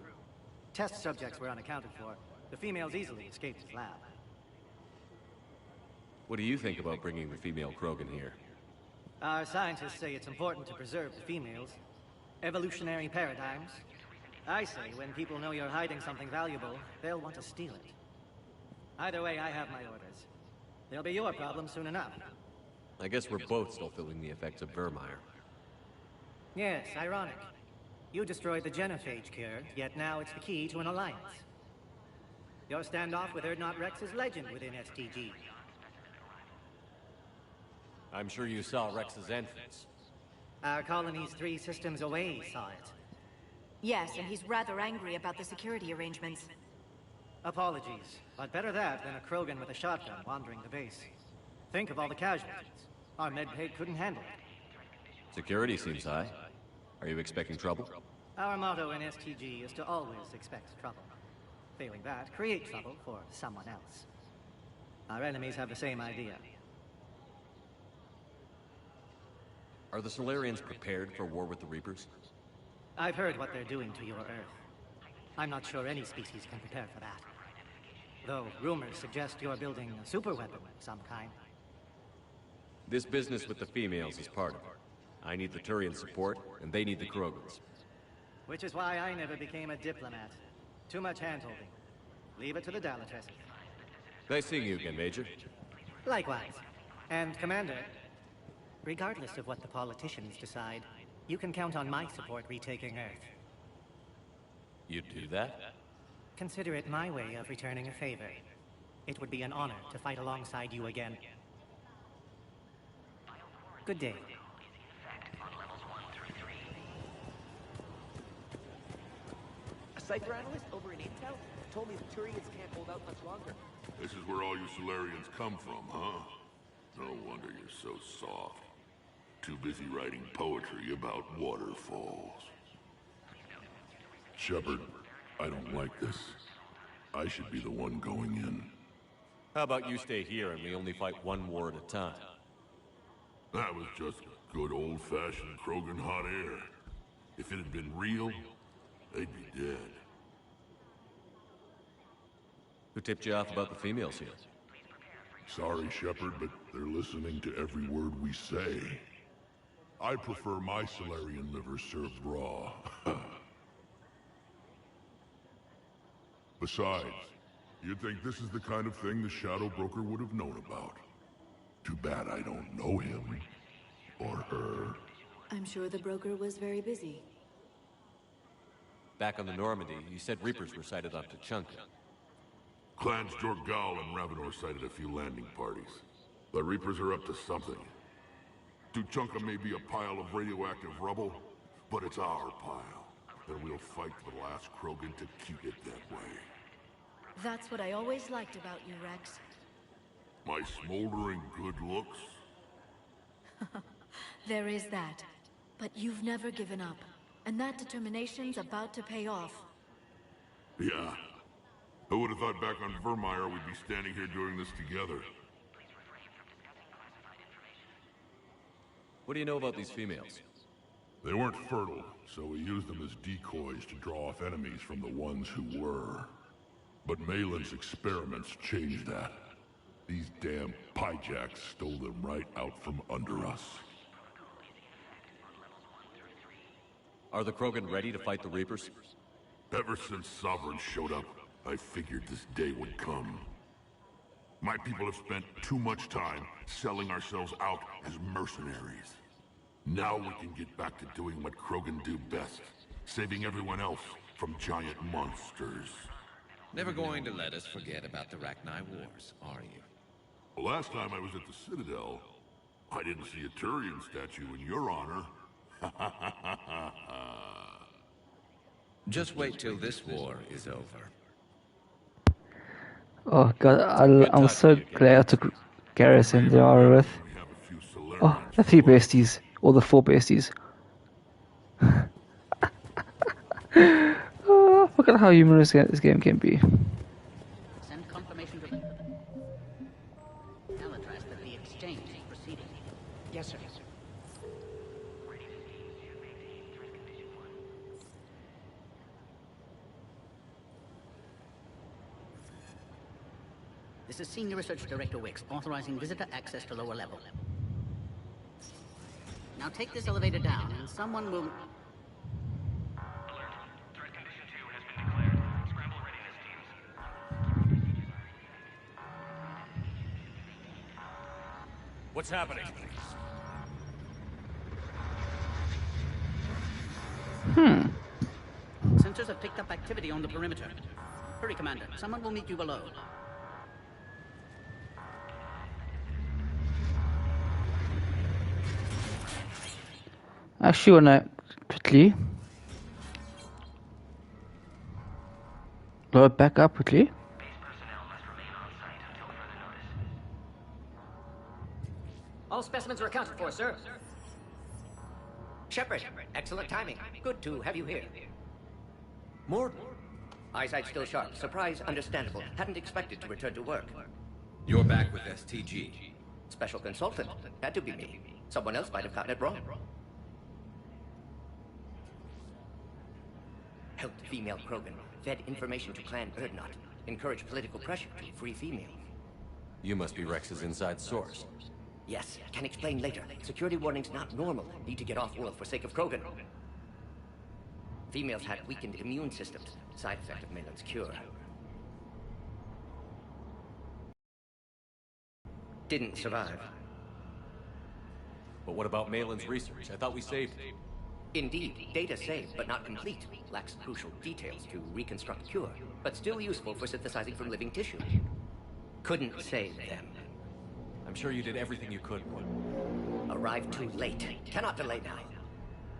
Test subjects were unaccounted for. The females easily escaped his lab. What do you think about bringing the female Krogan here? Our scientists say it's important to preserve the females. Evolutionary paradigms. I say when people know you're hiding something valuable, they'll want to steal it. Either way, I have my orders. They'll be your problem soon enough. I guess we're both still feeling the effects of Vermeer. Yes, ironic. You destroyed the genophage cure, yet now it's the key to an alliance. Your standoff with Urdnot Rex is legend within STG. I'm sure you saw Rex's entrance. Our colony's 3 systems away saw it. Yes, and he's rather angry about the security arrangements. Apologies, but better that than a Krogan with a shotgun wandering the base. Think of all the casualties. Our medbay couldn't handle it. Security seems high. Are you expecting trouble? Our motto in STG is to always expect trouble. Failing that, create trouble for someone else. Our enemies have the same idea. Are the Solarians prepared for war with the Reapers? I've heard what they're doing to your Earth. I'm not sure any species can prepare for that. Though rumors suggest you're building a superweapon of some kind. This business with the females is part of it. I need the Turian support, and they need the Krogans. Which is why I never became a diplomat. Too much hand-holding. Leave it to the Dalatresi. Nice seeing you again, Major. Likewise. And, Commander, regardless of what the politicians decide, you can count on my support retaking Earth. You do that? Consider it my way of returning a favor. It would be an honor to fight alongside you again. Good day. A Cypher analyst over in Intel told me the Turians can't hold out much longer. This is where all you Solarians come from, huh? No wonder you're so soft. Too busy writing poetry about waterfalls. Shepard, I don't like this. I should be the one going in. How about you stay here and we only fight one war at a time? That was just good old-fashioned Krogan hot air. If it had been real, they'd be dead. Who tipped you off about the females here? Sorry, Shepard, but they're listening to every word we say. I prefer my Solarian liver served raw. Besides, you'd think this is the kind of thing the Shadow Broker would have known about. Too bad I don't know him. Or her. I'm sure the broker was very busy. Back on the Normandy, you said Reapers were sighted off Tuchanka. Clans Jorgal and Ravenor sighted a few landing parties. The Reapers are up to something. Tuchanka may be a pile of radioactive rubble, but it's our pile. And we'll fight to the last Krogan to keep it that way. That's what I always liked about you, Rex. My smoldering good looks? There is that. But you've never given up. And that determination's about to pay off. Yeah. Who would have thought back on Vermeer we'd be standing here doing this together? What do you know about these females? They weren't fertile, so we used them as decoys to draw off enemies from the ones who were. But Malin's experiments changed that. These damn Pyjaks stole them right out from under us. Are the Krogan ready to fight the Reapers? Ever since Sovereign showed up, I figured this day would come. My people have spent too much time selling ourselves out as mercenaries. Now we can get back to doing what Krogan do best, saving everyone else from giant monsters. Never going to let us forget about the Rachni Wars, are you? Well, last time I was at the Citadel, I didn't see a Turian statue in your honor. Just wait till this war is over. Oh god, I'm so glad I took Garrison the ROF. Oh, the 3 besties. Or the 4 besties. Oh, I forgot how humorous this game can be. Send confirmation to Dalatresi that the exchange is proceeding. Yes, sir. This is Senior Research Director Wicks, authorizing visitor access to lower level. Now take this elevator down, and someone will... What's happening? Sensors have picked up activity on the perimeter. Hurry, Commander. Someone will meet you below. Actually, wanna quickly Load back up quickly. All specimens are accounted for, sir. Shepard, excellent timing. Good to have you here. Mordin. Eyesight still sharp. Surprise understandable. Hadn't expected to return to work. You're back with STG. Special consultant. Had to be me. Someone else might have gotten it wrong. Helped female Krogan. Fed information to Clan Urdnot. Encouraged political pressure to free female. You must be Rex's inside source. Yes, can explain later. Security warnings not normal. Need to get off-world for sake of Krogan. Females had weakened immune systems. Side effect of Malin's cure. Didn't survive. But what about Malin's research? I thought we saved it. Indeed, data saved, but not complete. Lacks crucial details to reconstruct cure, but still useful for synthesizing from living tissue. Couldn't save them. I'm sure you did everything you could. Arrived too late. Cannot delay now.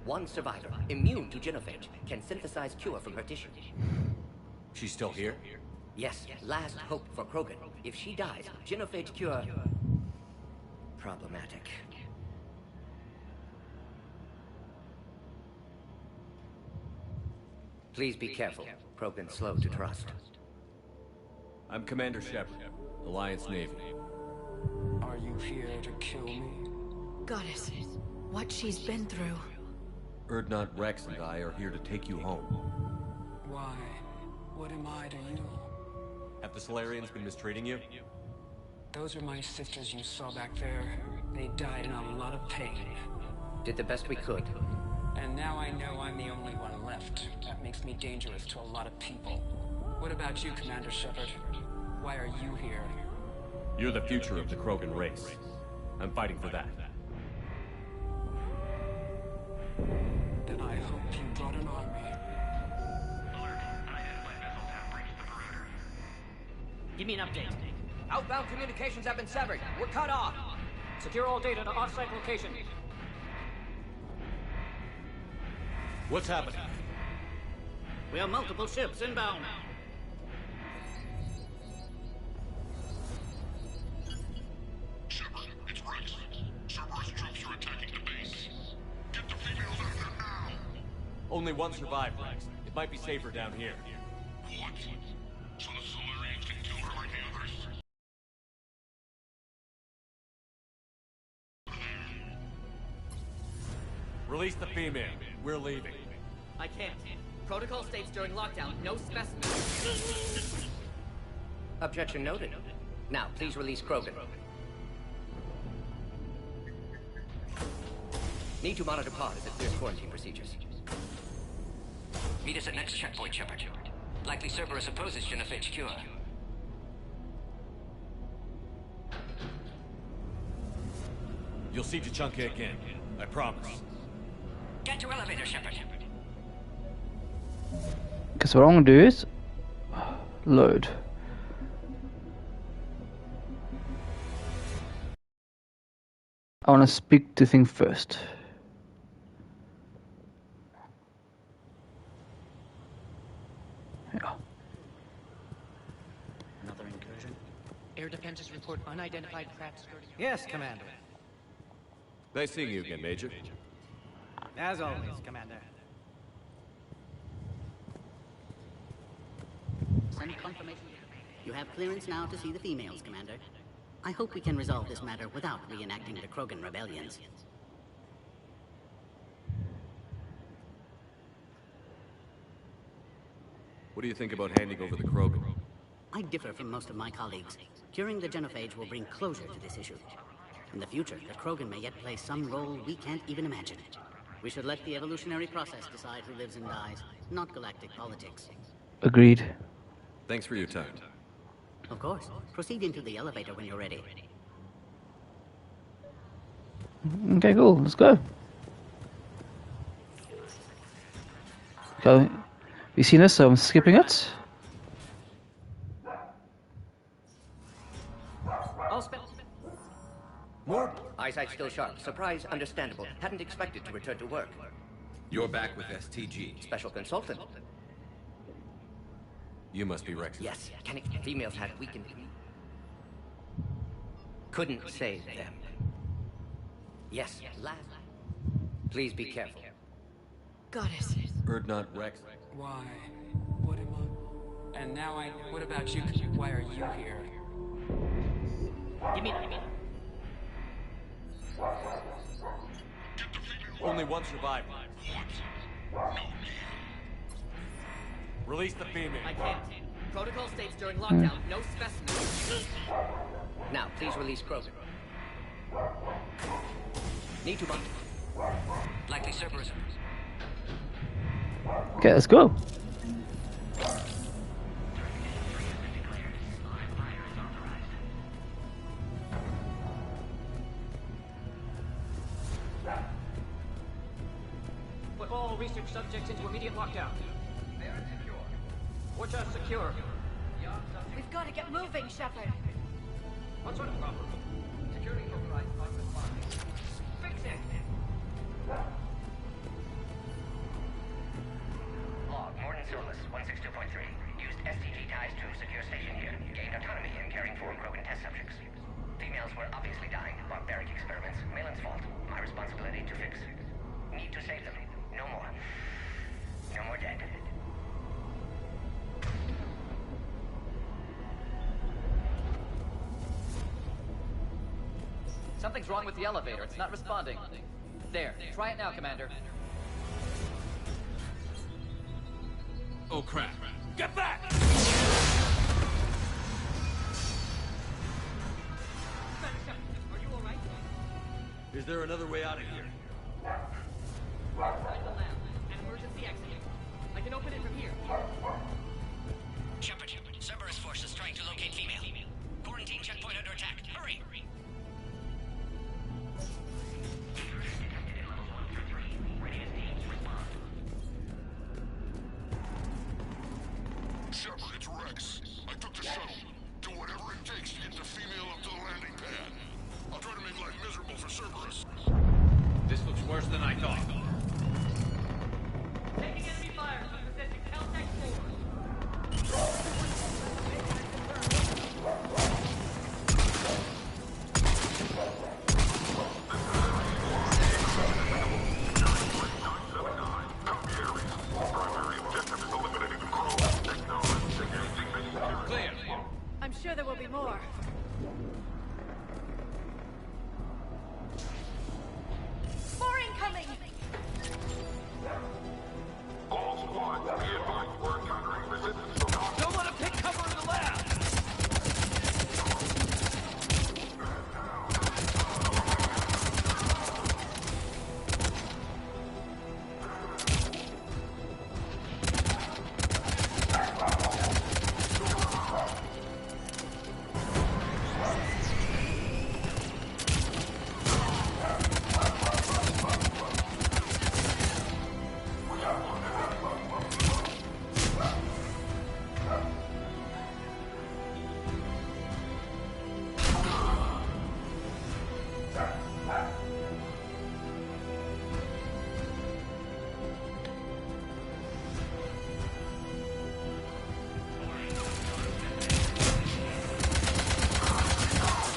One survivor, immune to genophage, can synthesize cure from her tissue. She's still here? Yes, last hope for Krogan. If she dies, genophage cure... problematic. Please be careful. Krogan's slow to trust. I'm Commander Shepard, Alliance Navy. Are you here to kill me? Goddess, what she's been through. Urdnot, Rex, and I are here to take you home. Why? What am I to you? Have the Solarians been mistreating you? Those are my sisters you saw back there. They died in a lot of pain. Did the best we could. And now I know I'm the only one left. That makes me dangerous to a lot of people. What about you, Commander Shepard? Why are you here? You're the future of the Krogan race. I'm fighting for that. Then I hope you brought an army. Give me an update. Outbound communications have been severed. We're cut off. Secure all data to off-site location. What's happening? We have multiple ships inbound. Shepard, it's Rex. Cerberus troops are attacking the base. Get the females out there now! Only one survived, Rex. It might be safer down here. What? So the Solarians can kill her like the others? Release the female. We're leaving. I can't. Protocol states during lockdown, no specimens. Objection noted. Now, please release Krogan. Need to monitor pod as it clears quarantine procedures. Meet us at next checkpoint, Shepard. Likely Cerberus opposes genophage cure. You'll see Tuchanka again. I promise. Get to elevator, Shepard. Because what I'm gonna do is load. I want to speak to thing first. Yeah. Another incursion. Air defenses report unidentified craft skirting. Yes, Commander. Nice seeing you again, Major. As always, Commander. Send confirmation. You have clearance now to see the females, Commander. I hope we can resolve this matter without reenacting the Krogan rebellions. What do you think about handing over the Krogan? I differ from most of my colleagues. Curing the genophage will bring closure to this issue. In the future, the Krogan may yet play some role we can't even imagine. We should let the evolutionary process decide who lives and dies, not galactic politics. Agreed. Thanks for your time. Of course. Proceed into the elevator when you're ready. Okay, cool. Let's go. Go. You seen this? So I'm skipping it. More. Eyesight still sharp. Surprise understandable. Hadn't expected to return to work. You're back with STG. Special consultant. You must be Rex. Yes, Canic females had weakened. Couldn't save them. Yes, last. Please be careful. Got it. Urdnot Rex. Why? What am I? And now I... What about you? Why are you here? Give me... Only one survivor. Release the female. I can't. Protocol states during lockdown, no specimens. Now, please release Krogan. Need to bind. Likely Cerberus. Okay, let's go. Put all research subjects into immediate lockdown. Watch us secure. We've got to get moving, Shepard. What sort of problem? Security override not responding. Fix it! Log, Morton Solus, 162.3. Used STG ties to secure station here. Gained autonomy in caring for Krogan test subjects. Females were obviously dying. Barbaric experiments. Malin's fault. My responsibility to fix. Need to save them. No more. No more dead. Something's wrong with the elevator. It's not responding. There. Try it now, Commander. Oh, crap. Get back! Are you alright? Is there another way out of here? Find the lab. An emergency exit. I can open it from here. Shepard, Cerberus force is trying to locate female. Quarantine checkpoint under attack. Hurry! Shepard, it's Rex. I took the shuttle. Do whatever it takes to get the female up to the landing pad. I'll try to make life miserable for Cerberus. This looks worse than I thought. Taking enemy fire. Possessing Caltech 4. I'm sure there will be more. More incoming! All squads, be advised we're encountering resistance. Don't let him take cover in the lab!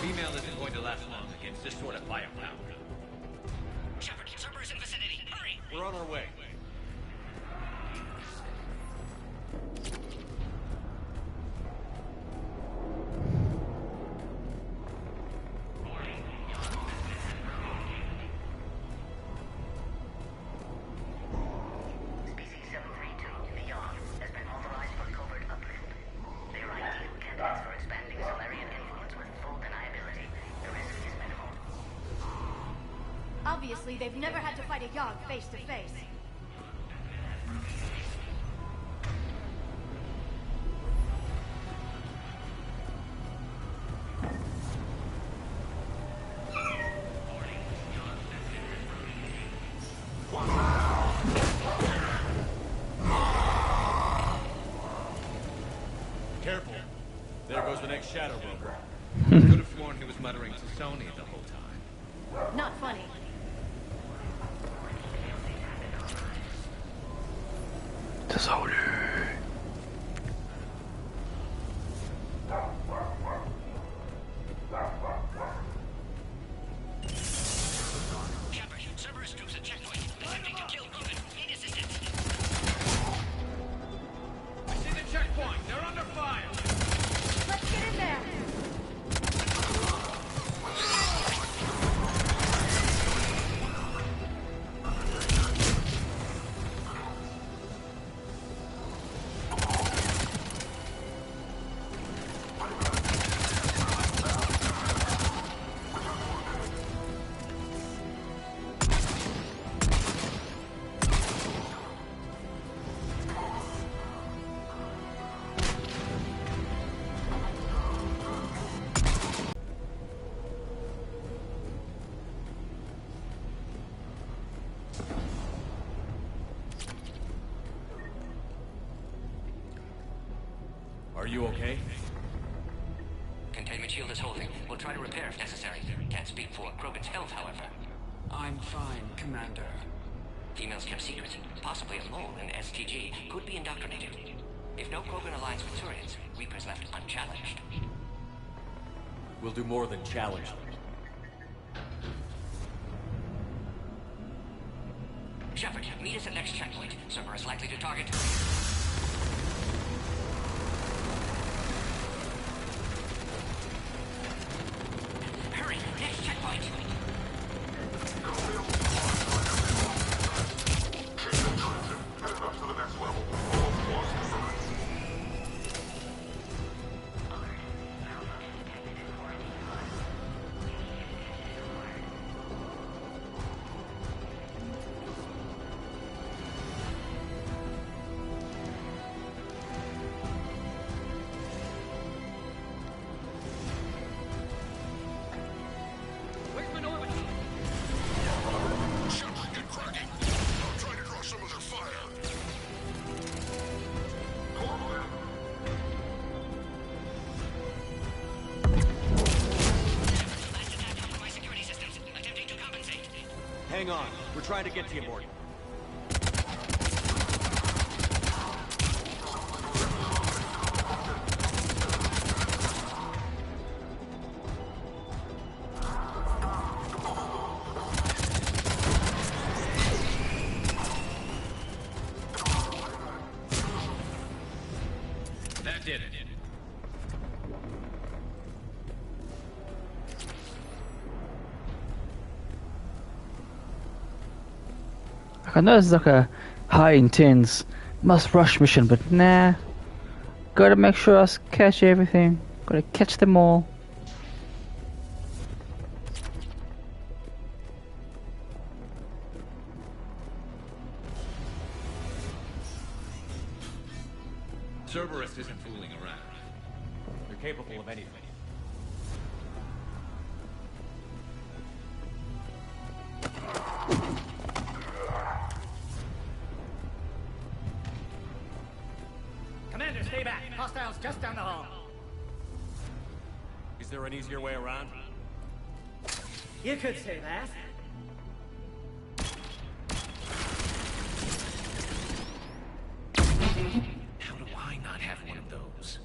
Female isn't going to last long against this sort of firepower. Shepard, Cerberus in vicinity. Hurry! We're on our way. BC-732, Beyond, has been authorized for covert uplift. They are ideal candidates for expanding Solarian influence with full deniability. The risk is minimal. Obviously, they've never had to fight a Yogg face to face. Careful. There goes the next Shadow Broker. Could have sworn he was muttering to Sony the whole time. Not funny. Disorder. Are you okay? Containment shield is holding. We'll try to repair if necessary. Can't speak for Krogan's health, however. I'm fine, Commander. Females kept secret. Possibly a mole in STG could be indoctrinated. If no Krogan alliance with Turians, Reaper's left unchallenged. We'll do more than challenge them. Shepard, meet us at next checkpoint. Cerberus likely to target... Hurry! Next checkpoint! Hang on. We're trying to get to you, Morgan. That did it. I know this is like a high intense must rush mission, but nah. Gotta make sure I catch everything. Gotta catch them all. Cerberus isn't fooling around. They're capable of anything. Commander, stay back. Hostiles just down the hall. Is there an easier way around? You could say that. How do I not have one of those?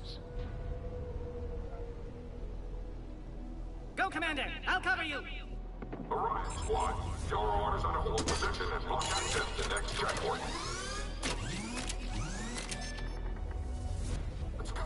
Go, Commander! I'll cover you! Orion Squad, your orders on a hold position and block access to next checkpoint. Let's go.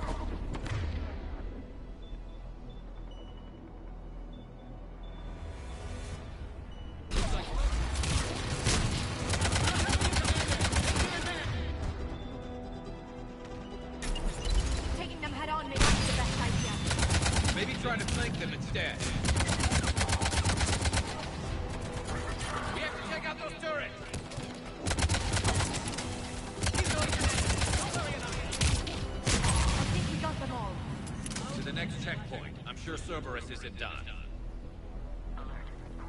Taking them head on may not be the best idea. Maybe try to flank them instead. We have to take out those turrets! I think we got them all. To the next checkpoint. I'm sure Cerberus isn't done.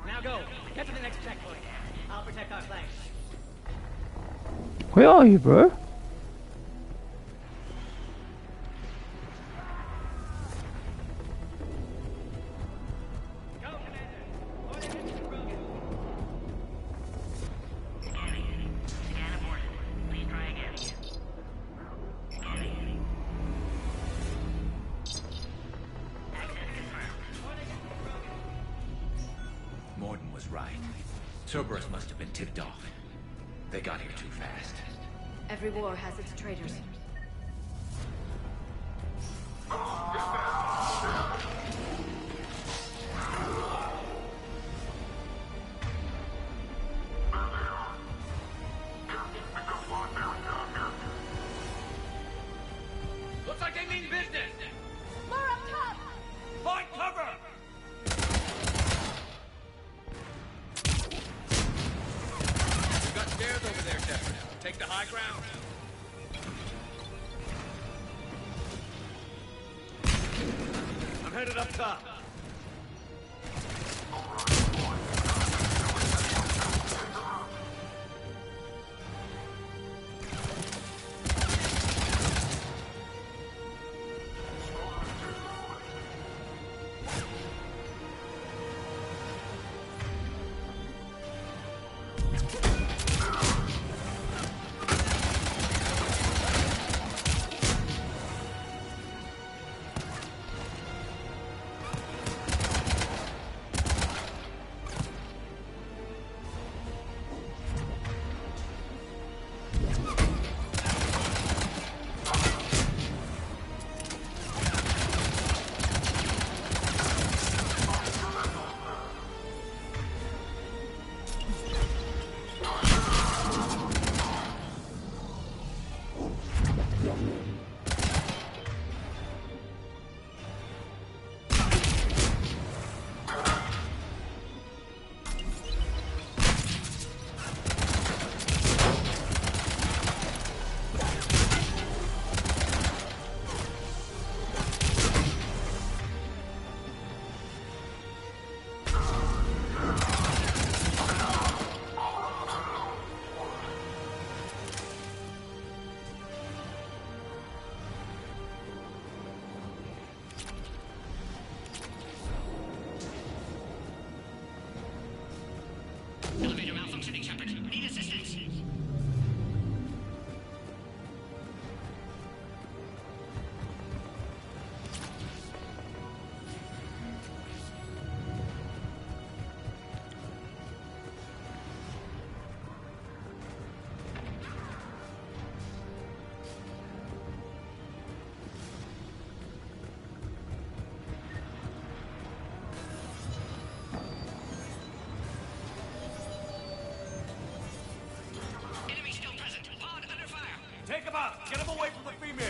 Now go. Get to the next checkpoint. I'll protect our flanks. Where are you, bro? Mordin was right. Cerberus must have been tipped off. They got here too fast. Every war has its traitors. Looks like they mean business! More up top! Find cover! You got stairs over there, Shepard. Take the high ground. I'm headed up top. Take him out! Get him away from the female!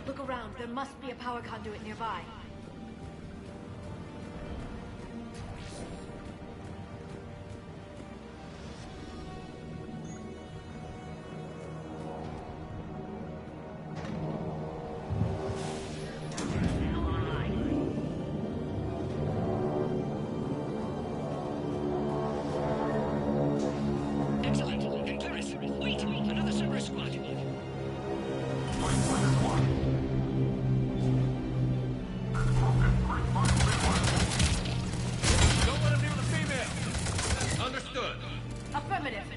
Look around. There must be a power conduit nearby. Excellent. And Clarice, wait! Another Cerberus squad! Don't let him near the female! Understood. Affirmative.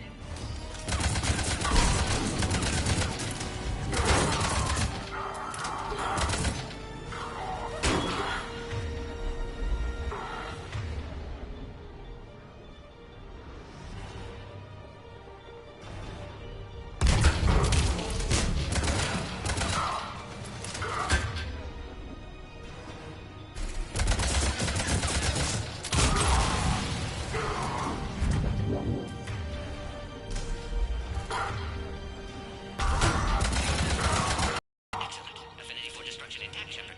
Affinity for destruction intact, Shepard.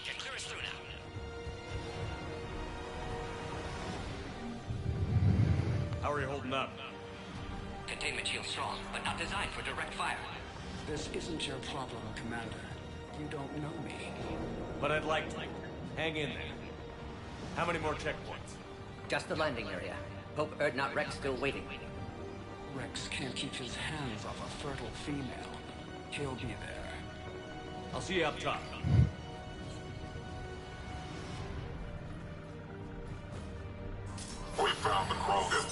Can clear us through now. How are you holding up? Containment shield strong, but not designed for direct fire. This isn't your problem, Commander. You don't know me. But I'd like to. Hang in there. How many more checkpoints? Just the landing area. Hope Erdnot Rex still waiting. Rex can't keep his hands off a fertile female. He'll be there. I'll see you up top. We found the Krogan.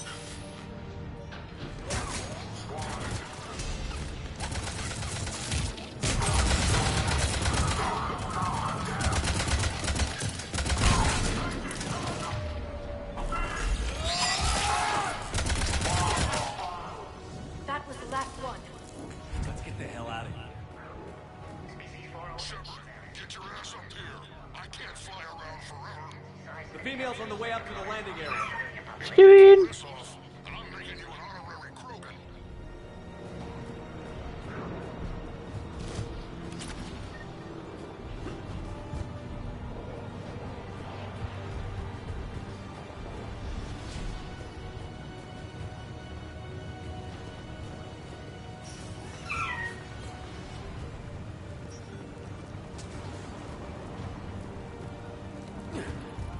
That was the last one. Let's get the hell out of here. Shepard, get your ass up here. I can't fly around forever. The female's on the way up to the landing area. Steven! This off, and I'm making you an honorary Krogan.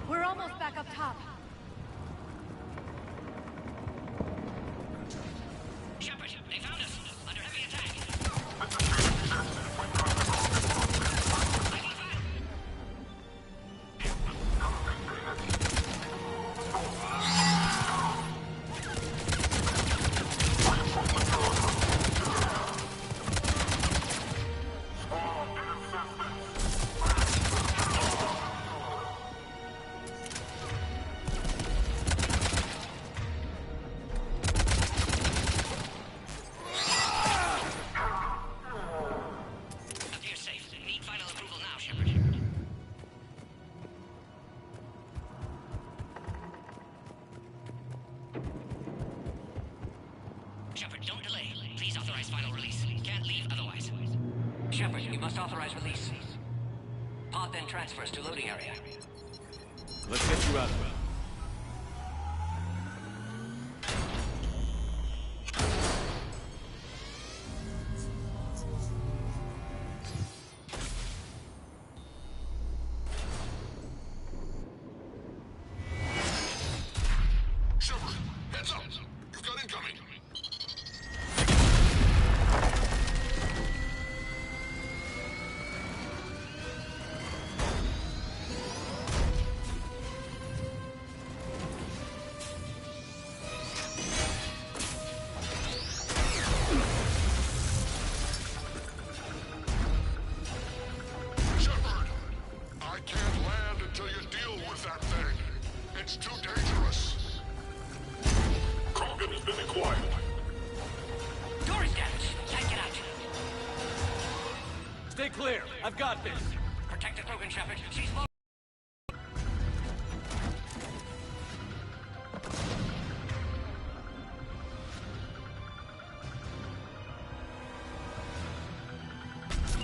We're almost back up top. Shepard, they found us! Under heavy attack! Appears safe. Need final approval now, Shepard. Shepard, don't delay. Please authorize final release. Can't leave otherwise. Shepard, you must authorize release. Pod then transfers to loading area. Let's get you out of here. Shepard, heads up. You've got incoming. Stay clear. I've got this. Protect the Krogan, Shepard. She's low.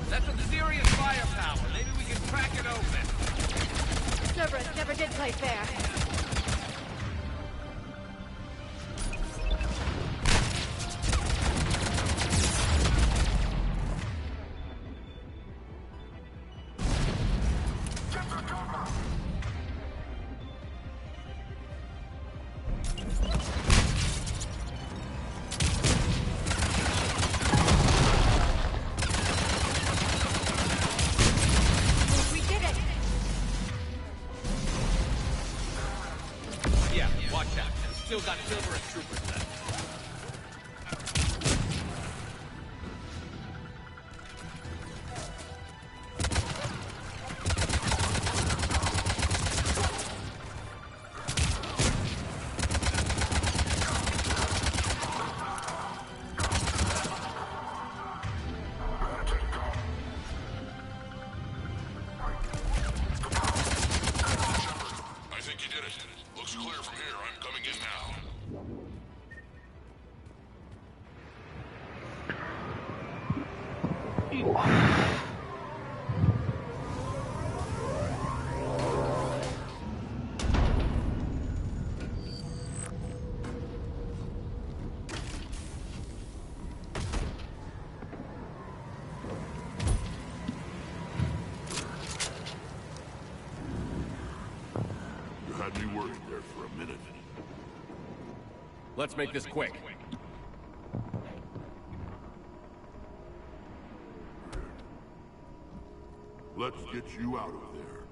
That's some serious firepower. Maybe we can crack it open. Cerberus never did play fair. Still got Cerberus troopers left. I think you did it. Looks clear from here. I'm coming in now. You had me worried there for a minute. Let's make this quick. Let's get you out of there.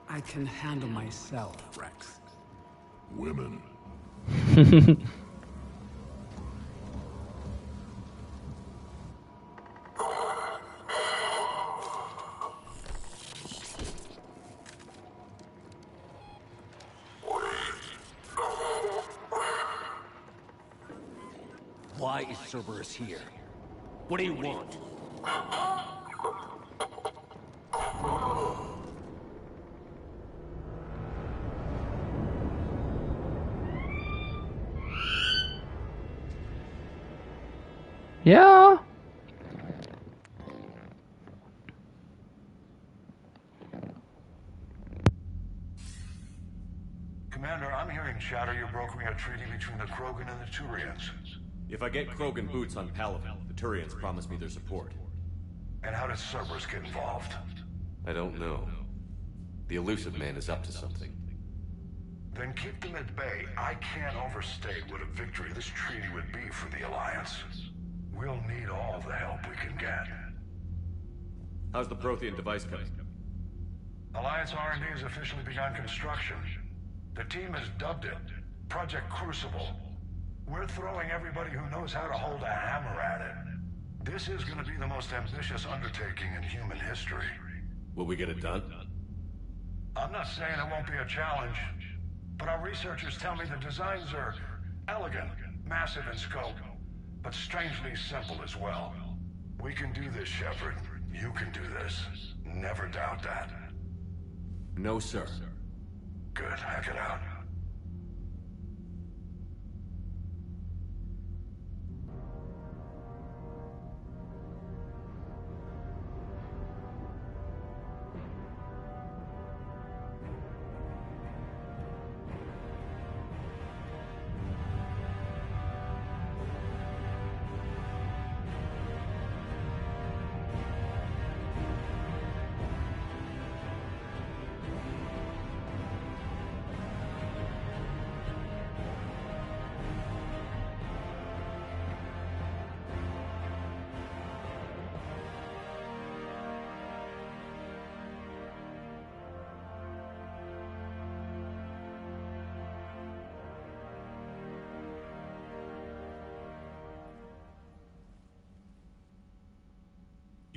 I can handle myself, Rex. Women. Why is Cerberus here? What do you want? Yeah. Commander, I'm hearing chatter you're brokering a treaty between the Krogan and the Turians. If I get Krogan boots on Palaven, the Turians promise me their support. And how does Cerberus get involved? I don't know. The Elusive Man is up to something. Then keep them at bay. I can't overstate what a victory this treaty would be for the Alliance. We'll need all the help we can get. How's the Prothean device coming? Alliance R&D has officially begun construction. The team has dubbed it Project Crucible. We're throwing everybody who knows how to hold a hammer at it. This is going to be the most ambitious undertaking in human history. Will we get it done? I'm not saying it won't be a challenge, but our researchers tell me the designs are elegant, massive in scope, but strangely simple as well. We can do this, Shepard. You can do this. Never doubt that. No, sir. Good. Hack it out.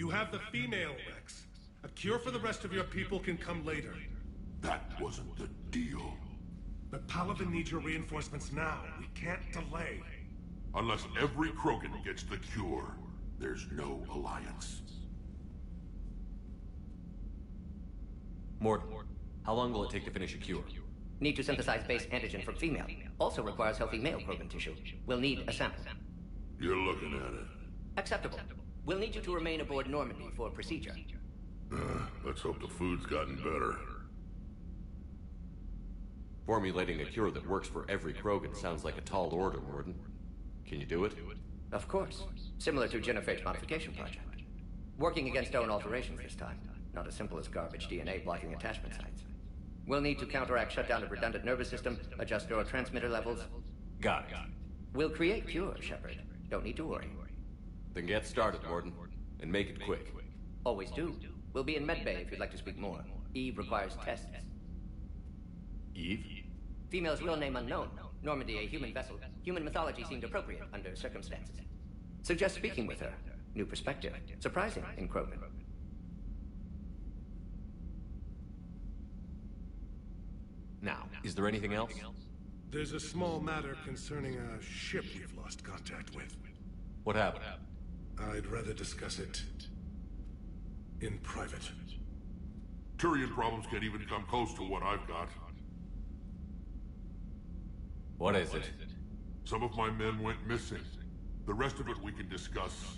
You have the female, Rex. A cure for the rest of your people can come later. That wasn't the deal. But Palaven needs your reinforcements now. We can't delay. Unless every Krogan gets the cure, there's no alliance. Mordin, how long will it take to finish a cure? Need to synthesize base antigen from female. Also requires healthy male Krogan tissue. We'll need a sample. You're looking at it. Acceptable. We'll need you to remain aboard Normandy for procedure. Let's hope the food's gotten better. Formulating a cure that works for every Krogan sounds like a tall order, Mordin. Can you do it? Of course. Similar to Genophage Modification Project. Working against own alterations this time. Not as simple as garbage DNA blocking attachment sites. We'll need to counteract shutdown of redundant nervous system, adjust neurotransmitter levels. Got it. We'll create cure, Shepard. Don't need to worry. Then get started, Mordin. And make it quick. Always do. We'll be in medbay if you'd like to speak more. Eve requires tests. Eve? Female's real name unknown. Normandy, a human vessel. Human mythology seemed appropriate under circumstances. Suggest speaking with her. New perspective. Surprising in Krogan. Now, is there anything else? There's a small matter concerning a ship we've lost contact with. What happened? I'd rather discuss it in private. Turian problems can't even come close to what I've got. What is it? Some of my men went missing. The rest of it we can discuss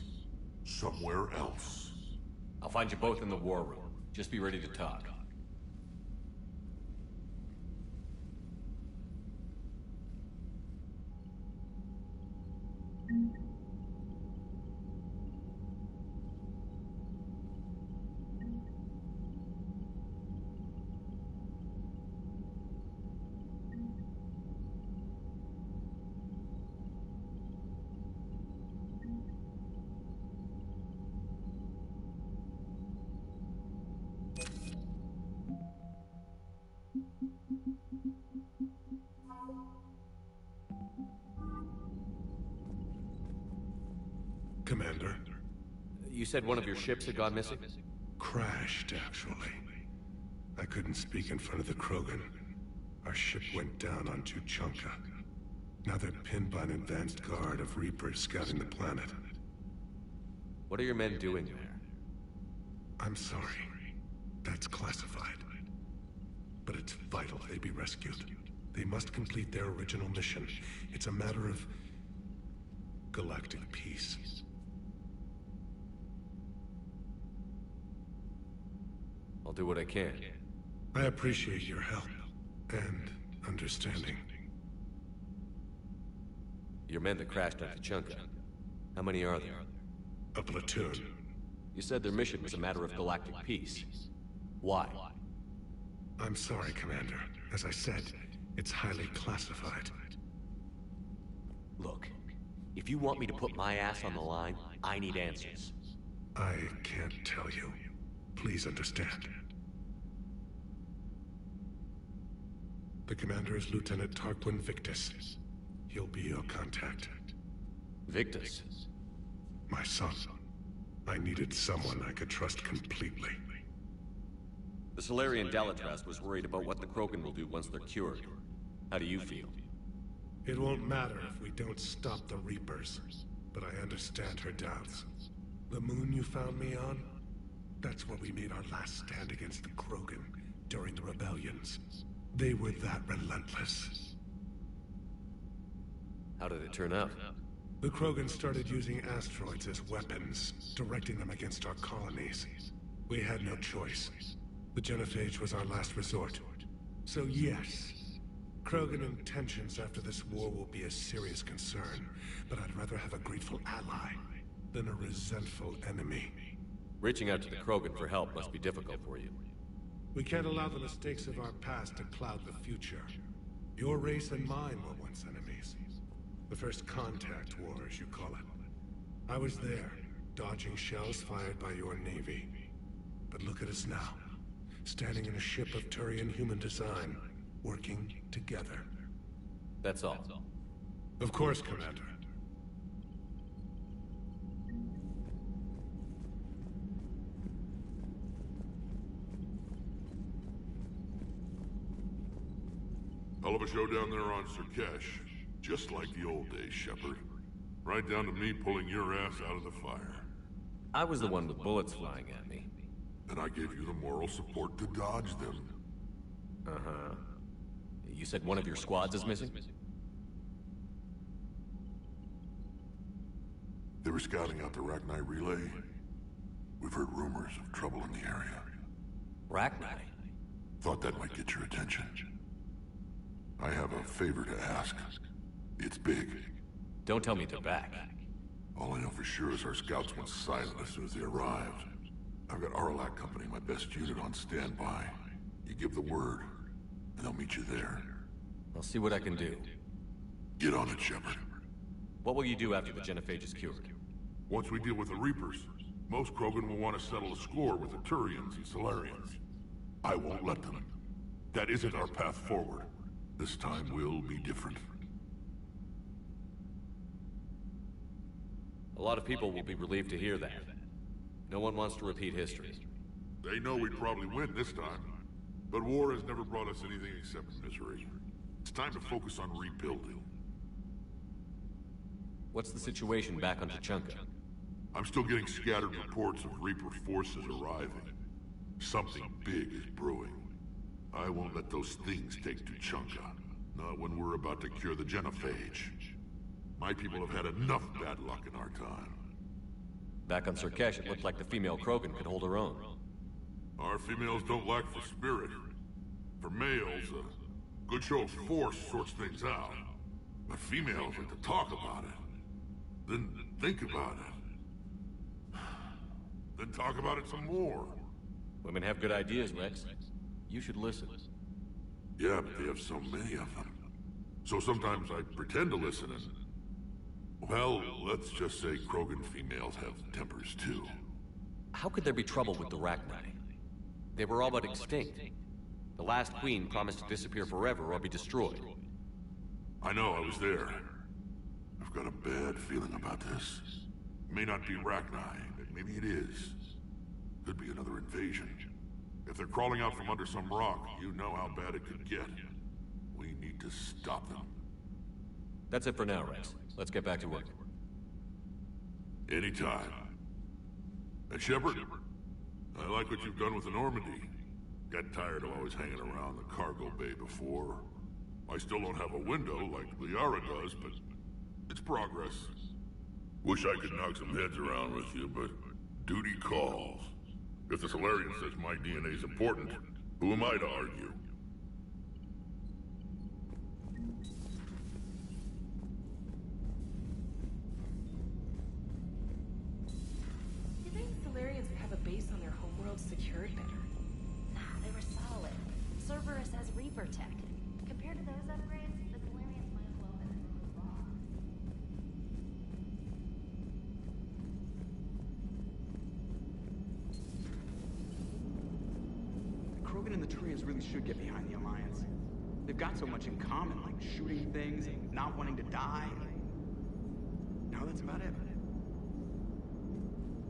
somewhere else. I'll find you both in the war room. Just be ready to talk. Commander. You said one of your ships had gone missing? Crashed, actually. I couldn't speak in front of the Krogan. Our ship went down on Tuchanka. Now they're pinned by an advanced guard of Reapers scouting the planet. What are your men doing there? I'm sorry. That's classified. But it's vital they be rescued. They must complete their original mission. It's a matter of galactic peace. I'll do what I can. I appreciate your help and understanding. Your men that crashed on Tuchanka. How many are there? A platoon. You said their mission was a matter of galactic peace. Why? I'm sorry, Commander. As I said, it's highly classified. Look, if you want me to put my ass on the line, I need answers. I can't tell you. Please understand. The commander is Lieutenant Tarquin Victus. He'll be your contact. Victus? My son. I needed someone I could trust completely. The Salarian Dalatrass was worried about what the Krogan will do once they're cured. How do you feel? It won't matter if we don't stop the Reapers, but I understand her doubts. The moon you found me on? That's where we made our last stand against the Krogan during the rebellions. They were that relentless. How did it turn out? The Krogan started using asteroids as weapons, directing them against our colonies. We had no choice. The Genophage was our last resort. So yes, Krogan intentions after this war will be a serious concern, but I'd rather have a grateful ally than a resentful enemy. Reaching out to the Krogan for help must be difficult for you. We can't allow the mistakes of our past to cloud the future. Your race and mine were once enemies. The first contact war, as you call it. I was there, dodging shells fired by your navy. But look at us now, standing in a ship of Turian human design, working together. That's all. Of course, Commander. Hell of a show down there on Surkesh. Just like the old days, Shepard. Right down to me pulling your ass out of the fire. I was the one with bullets flying at me. And I gave you the moral support to dodge them. Uh-huh. You said one of your squads is missing? They were scouting out the Rachni relay. We've heard rumors of trouble in the area. Rachni? Thought that might get your attention. I have a favor to ask. It's big. Don't tell me they're back. All I know for sure is our scouts went silent as soon as they arrived. I've got Aralak Company, my best unit, on standby. You give the word, and they'll meet you there. I'll see what I can do. Get on it, Shepard. What will you do after the genophage is cured? Once we deal with the Reapers, most Krogan will want to settle a score with the Turians and Solarians. I won't let them. That isn't our path forward. This time will be different. A lot of people will be relieved to hear that. No one wants to repeat history. They know we'd probably win this time. But war has never brought us anything except misery. It's time to focus on rebuilding. What's the situation back on Tuchanka? I'm still getting scattered reports of Reaper forces arriving. Something big is brewing. I won't let those things take Tuchanka. Not when we're about to cure the genophage. My people have had enough bad luck in our time. Back on Surkesh, it looked like the female Krogan could hold her own. Our females don't lack for spirit. For males, a good show of force sorts things out. But females like to talk about it. Then think about it. Then talk about it some more. Women have good ideas, Rex. You should listen. Yeah, but they have so many of them. So sometimes I pretend to listen and... Well, let's just say Krogan females have tempers too. How could there be trouble with the Rachni? They were all but extinct. The last queen promised to disappear forever or be destroyed. I know, I was there. I've got a bad feeling about this. May not be Rachni, but maybe it is. Could be another invasion. If they're crawling out from under some rock, you know how bad it could get. We need to stop them. That's it for now, Rex. Let's get back to work. Anytime. And Shepard, I like what you've done with the Normandy. Got tired of always hanging around the cargo bay before. I still don't have a window like Liara does, but it's progress. Wish I could knock some heads around with you, but duty calls. If the Solarian says my DNA's important, who am I to argue? You think Solarians would have a base on their homeworld secured better? Nah, they were solid. Cerberus has Reaper tech. Compared to those upgrades, the Solarians might as well have been wrong. The Krogan and the Turians really should get behind the Alliance. They've got so much in common, like shooting things and not wanting to die. Now that's about it.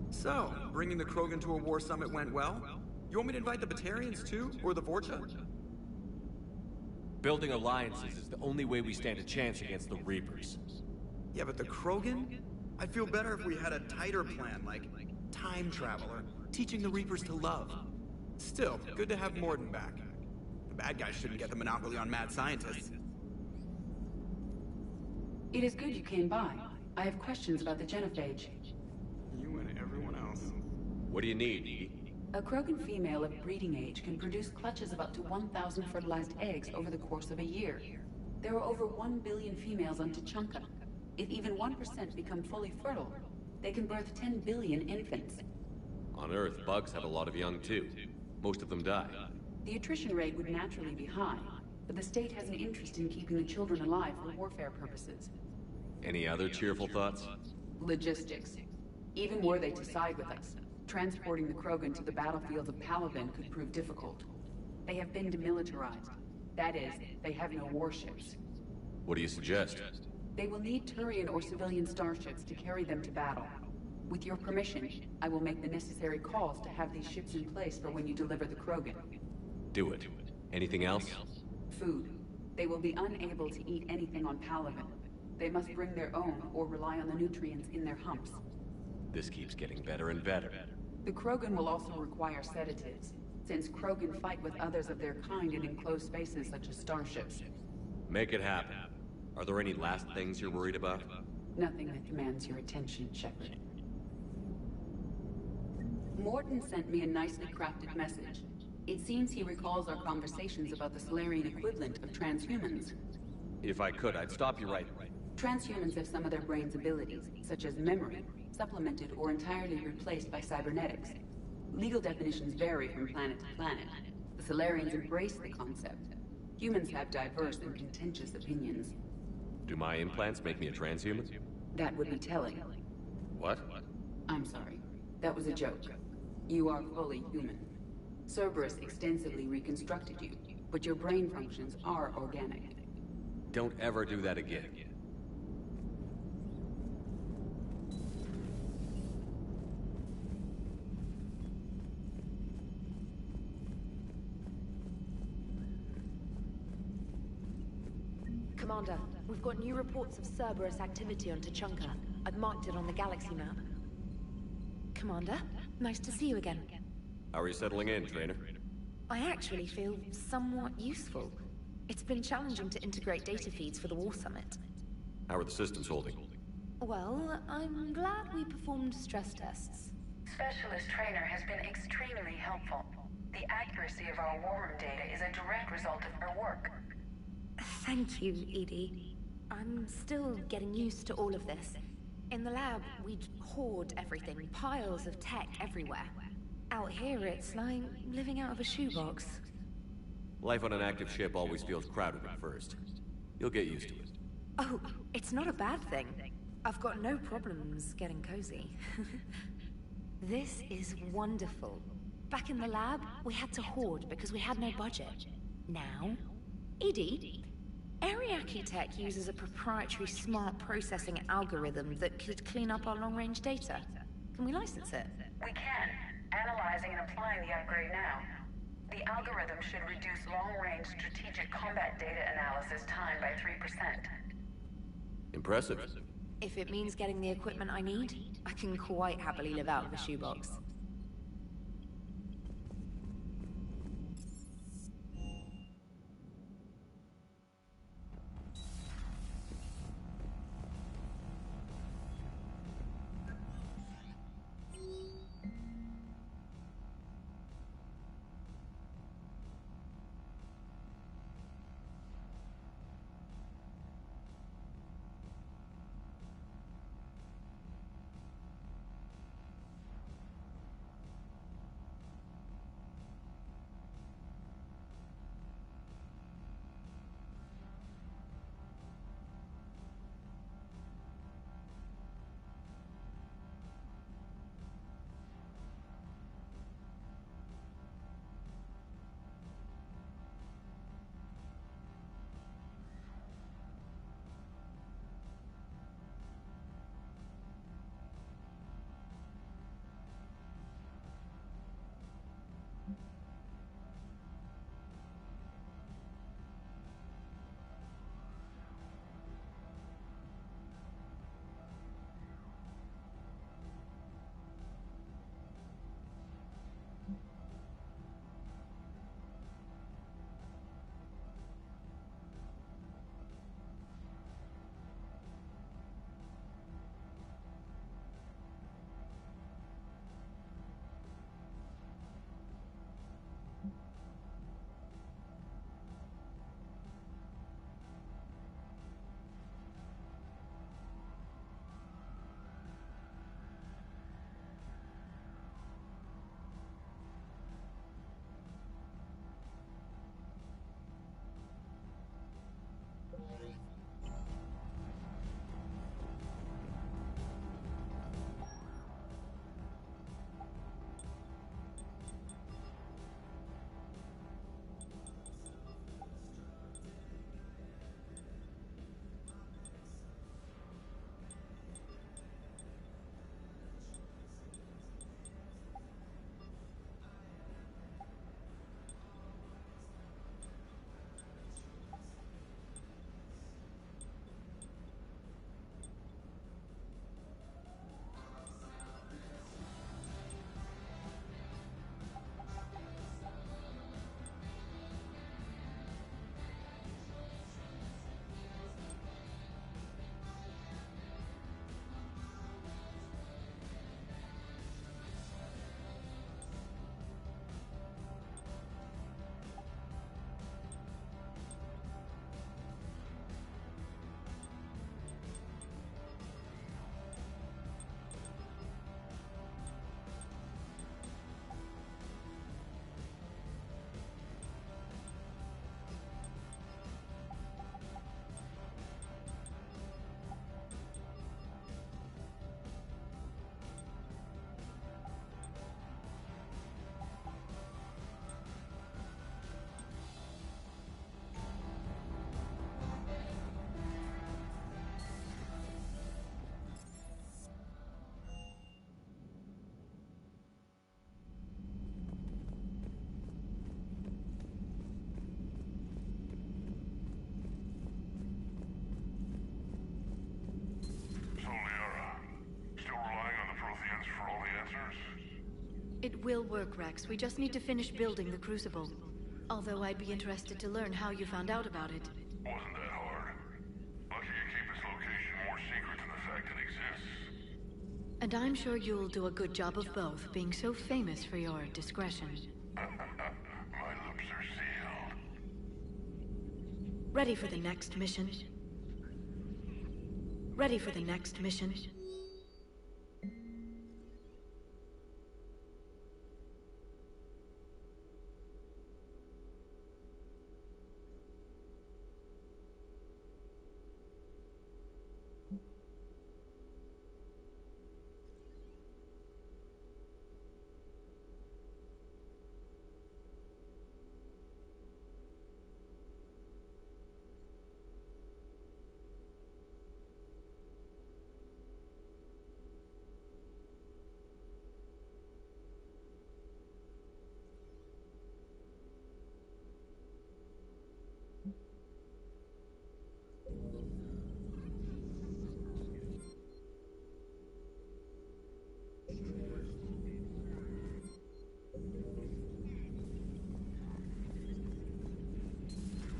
So, bringing the Krogan to a war summit went well? You want me to invite the Batarians too? Or the Vorcha? Building alliances is the only way we stand a chance against the Reapers. Yeah, but the Krogan? I'd feel better if we had a tighter plan, like time travel or teaching the Reapers to love. Still, good to have Mordin back. The bad guys shouldn't get the monopoly on mad scientists. It is good you came by. I have questions about the genophage. You and everyone else. What do you need, Edie? A Krogan female of breeding age can produce clutches of up to 1,000 fertilized eggs over the course of a year. There are over 1 billion females on Tuchanka. If even 1% become fully fertile, they can birth 10 billion infants. On Earth, bugs have a lot of young too. Most of them die. The attrition rate would naturally be high, but the state has an interest in keeping the children alive for warfare purposes. Any other cheerful thoughts? Logistics. Even were they to side with us, transporting the Krogan to the battlefields of Palaven could prove difficult. They have been demilitarized. That is, they have no warships. What do you suggest? They will need Turian or civilian starships to carry them to battle. With your permission, I will make the necessary calls to have these ships in place for when you deliver the Krogan. Do it. Anything else? Food. They will be unable to eat anything on Palaven. They must bring their own or rely on the nutrients in their humps. This keeps getting better and better. The Krogan will also require sedatives, since Krogan fight with others of their kind in enclosed spaces such as starships. Make it happen. Are there any last things you're worried about? Nothing that demands your attention, Shepard. Morton sent me a nicely crafted message. It seems he recalls our conversations about the Solarian equivalent of transhumans. If I could, I'd stop you right. Transhumans have some of their brain's abilities, such as memory, supplemented or entirely replaced by cybernetics. Legal definitions vary from planet to planet. The Solarians embrace the concept. Humans have diverse and contentious opinions. Do my implants make me a transhuman? That would be telling. What? I'm sorry. That was a joke. You are fully human. Cerberus extensively reconstructed you, but your brain functions are organic. Don't ever do that again. Commander, we've got new reports of Cerberus activity on Tuchanka. I've marked it on the galaxy map. Commander, nice to see you again. How are you settling in, Trainer? I actually feel somewhat useful. It's been challenging to integrate data feeds for the War Summit. How are the systems holding? Well, I'm glad we performed stress tests. Specialist Trainer has been extremely helpful. The accuracy of our war room data is a direct result of her work. Thank you, Edie. I'm still getting used to all of this. In the lab, we'd hoard everything, piles of tech everywhere. Out here, it's like living out of a shoebox. Life on an active ship always feels crowded at first. You'll get used to it. Oh, it's not a bad thing. I've got no problems getting cozy. This is wonderful. Back in the lab, we had to hoard because we had no budget. Now, Edie, Ariake Tech uses a proprietary smart processing algorithm that could clean up our long-range data. Can we license it? We can. Analyzing and applying the upgrade now. The algorithm should reduce long-range strategic combat data analysis time by 3%. Impressive. If it means getting the equipment I need, I can quite happily live out of a shoebox. It will work, Rex. We just need to finish building the Crucible. Although I'd be interested to learn how you found out about it. Wasn't that hard? Lucky you keep its location more secret than the fact it exists. And I'm sure you'll do a good job of both, being so famous for your discretion. My lips are sealed. Ready for the next mission? Ready for the next mission?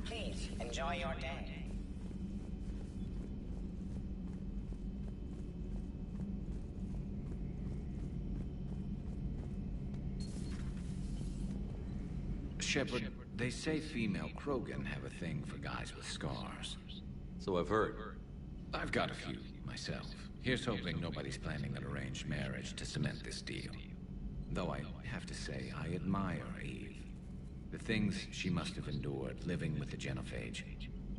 Please, enjoy your day. Shepard, they say female Krogan have a thing for guys with scars. So I've heard. I've got a few, myself. Here's hoping nobody's planning an arranged marriage to cement this deal. Though I have to say, I admire Eve. The things she must have endured living with the Genophage.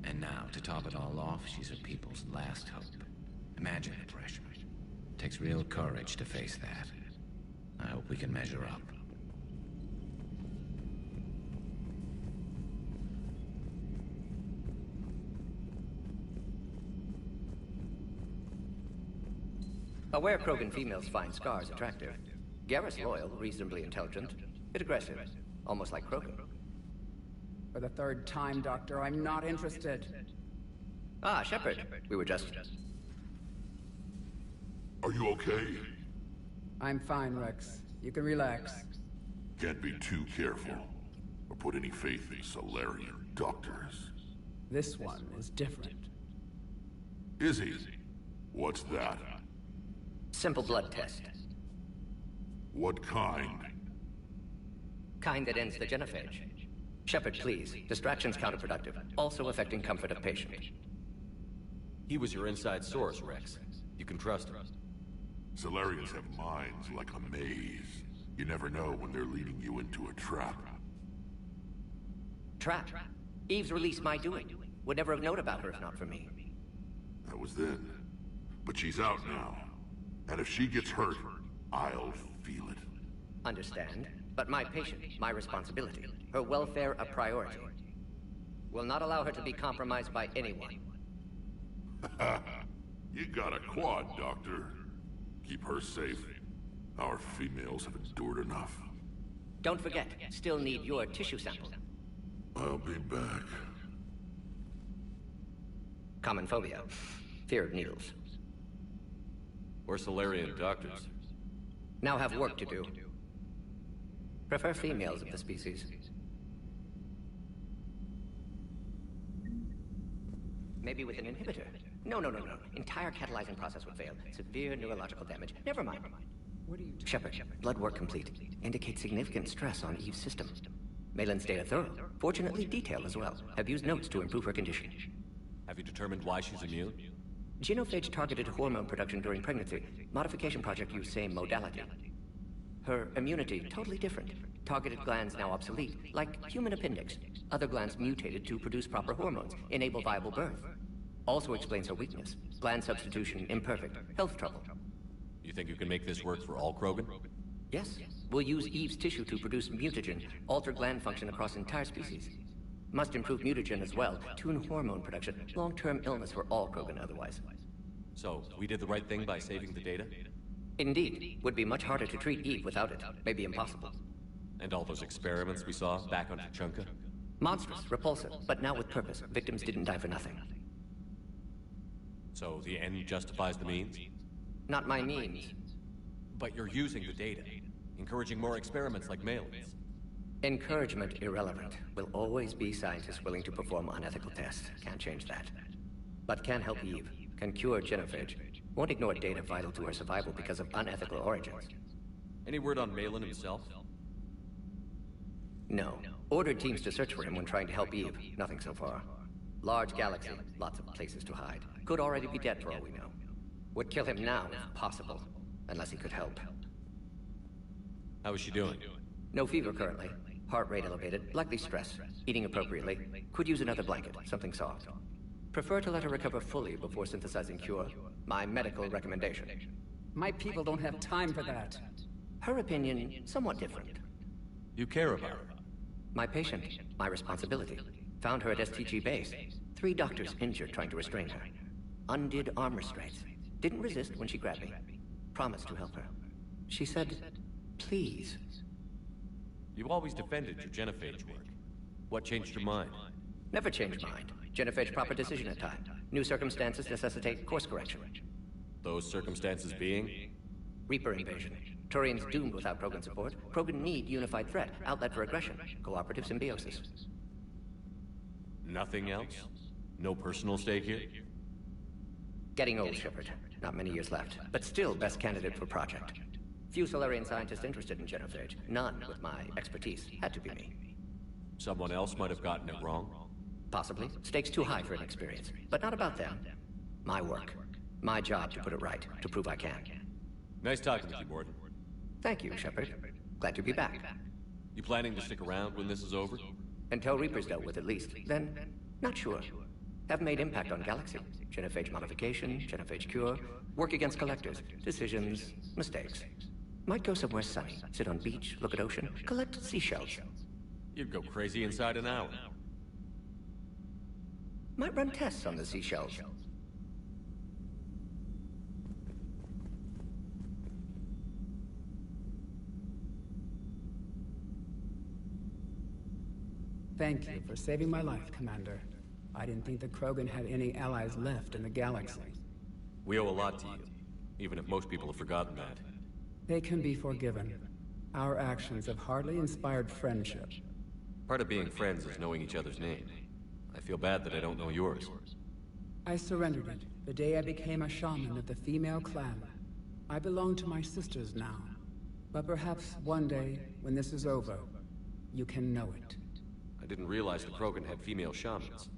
And now, to top it all off, she's her people's last hope. Imagine the pressure. Takes real courage to face that. I hope we can measure up. Aware Krogan females find scars attractive. Garrus loyal, reasonably intelligent, bit aggressive, almost like Krogan. For the third time, Doctor, I'm not interested. Ah, Shepard. We were just... Are you okay? I'm fine, Rex. You can relax. Can't be too careful, or put any faith in Salarian doctors. This one is different. Is he? What's that? Simple blood test. What kind? Kind that ends the genophage. Shepard, please. Distraction's counterproductive, also affecting comfort of patient. He was your inside source, Rex. You can trust him. Salarians have minds like a maze. You never know when they're leading you into a trap. Trap? Eve's release my doing. Would never have known about her if not for me. That was then. But she's out now. And if she gets hurt, I'll feel it. Understand. But my patient, my responsibility. Her welfare a priority. Will not allow her to be compromised by anyone. You got a quad, Doctor. Keep her safe. Our females have endured enough. Don't forget, still need your tissue sample. I'll be back. Common phobia. Fear of needles. Or Salarian doctors. Now have work to do. Prefer females of the species. Maybe with an inhibitor. No. Entire catalyzing process would fail. Severe neurological damage. Never mind. What are you doing? Shepard, blood work complete. Indicates significant stress on Eve's system. Malin's data thorough. Fortunately detailed as well. Have used notes to improve her condition. Have you determined why she's immune? Genophage targeted hormone production during pregnancy. Modification project used same modality. Her immunity, totally different. Targeted glands now obsolete, like human appendix. Other glands mutated to produce proper hormones, enable viable birth. Also explains her weakness. Gland substitution imperfect. Health trouble. You think you can make this work for all Krogan? Yes. We'll use Eve's tissue to produce mutagen, alter gland function across entire species. Must improve mutagen as well, tune hormone production. Long-term illness for all Krogan otherwise. So, we did the right thing by saving the data? Indeed. Would be much harder to treat Eve without it. Maybe impossible. And all those experiments we saw back on Tuchanka? Monstrous, repulsive, but now with purpose. Victims didn't die for nothing. So the end justifies the means? Not my means. But you're using the data. Encouraging more experiments like Malin's. Encouragement irrelevant. Will always be scientists willing to perform unethical tests. Can't change that. But can help Eve. Can cure genophage. Won't ignore data vital to her survival because of unethical origins. Any word on Malin himself? No. Ordered teams to search for him when trying to help Eve. Nothing so far. Large galaxy. Lots of places to hide. Could already be dead for all we know. Would kill him now if possible. Unless he could help. How is she doing? No fever currently. Heart rate elevated, likely stress. Eating appropriately. Could use another blanket, something soft. Prefer to let her recover fully before synthesizing cure. My medical recommendation. My people don't have time for that. Her opinion, somewhat different. You care about her? My patient, my responsibility. Found her at STG base. 3 doctors injured trying to restrain her. Undid arm restraints. Didn't resist when she grabbed me. Promised to help her. She said, please. You've always defended your genophage work. What changed your mind? Never changed mind. Genophage proper decision at time. New circumstances necessitate course correction. Those circumstances being? Reaper invasion. Turians doomed without Krogan support. Krogan need unified threat. Outlet for aggression. Cooperative symbiosis. Nothing else? No personal stake here? Getting old, Shepard. Not many years left. But still best candidate for project. Few Solarian scientists interested in genophage. None with my expertise. Had to be me. Someone else might have gotten it wrong? Possibly. Stakes too high for inexperience. But not about them. My work. My job to put it right. To prove I can. Nice talking with you, Mordin. Thank you, Shepard. Glad to be back. You planning to stick around when this is over? Until Reaper's dealt with, at least. Then, not sure. Have made impact on Galaxy. Genophage modification, genophage cure, work against collectors, decisions, mistakes. Might go somewhere sunny, sit on beach, look at ocean, collect seashells. You'd go crazy inside an hour. Might run tests on the seashells. Thank you for saving my life, Commander. I didn't think the Krogan had any allies left in the galaxy. We owe a lot to you, even if most people have forgotten that. They can be forgiven. Our actions have hardly inspired friendship. Part of being friends is knowing each other's name. I feel bad that I don't know yours. I surrendered it the day I became a shaman of the female clan. I belong to my sisters now. But perhaps one day, when this is over, you can know it. I didn't realize the Krogan had female shamans.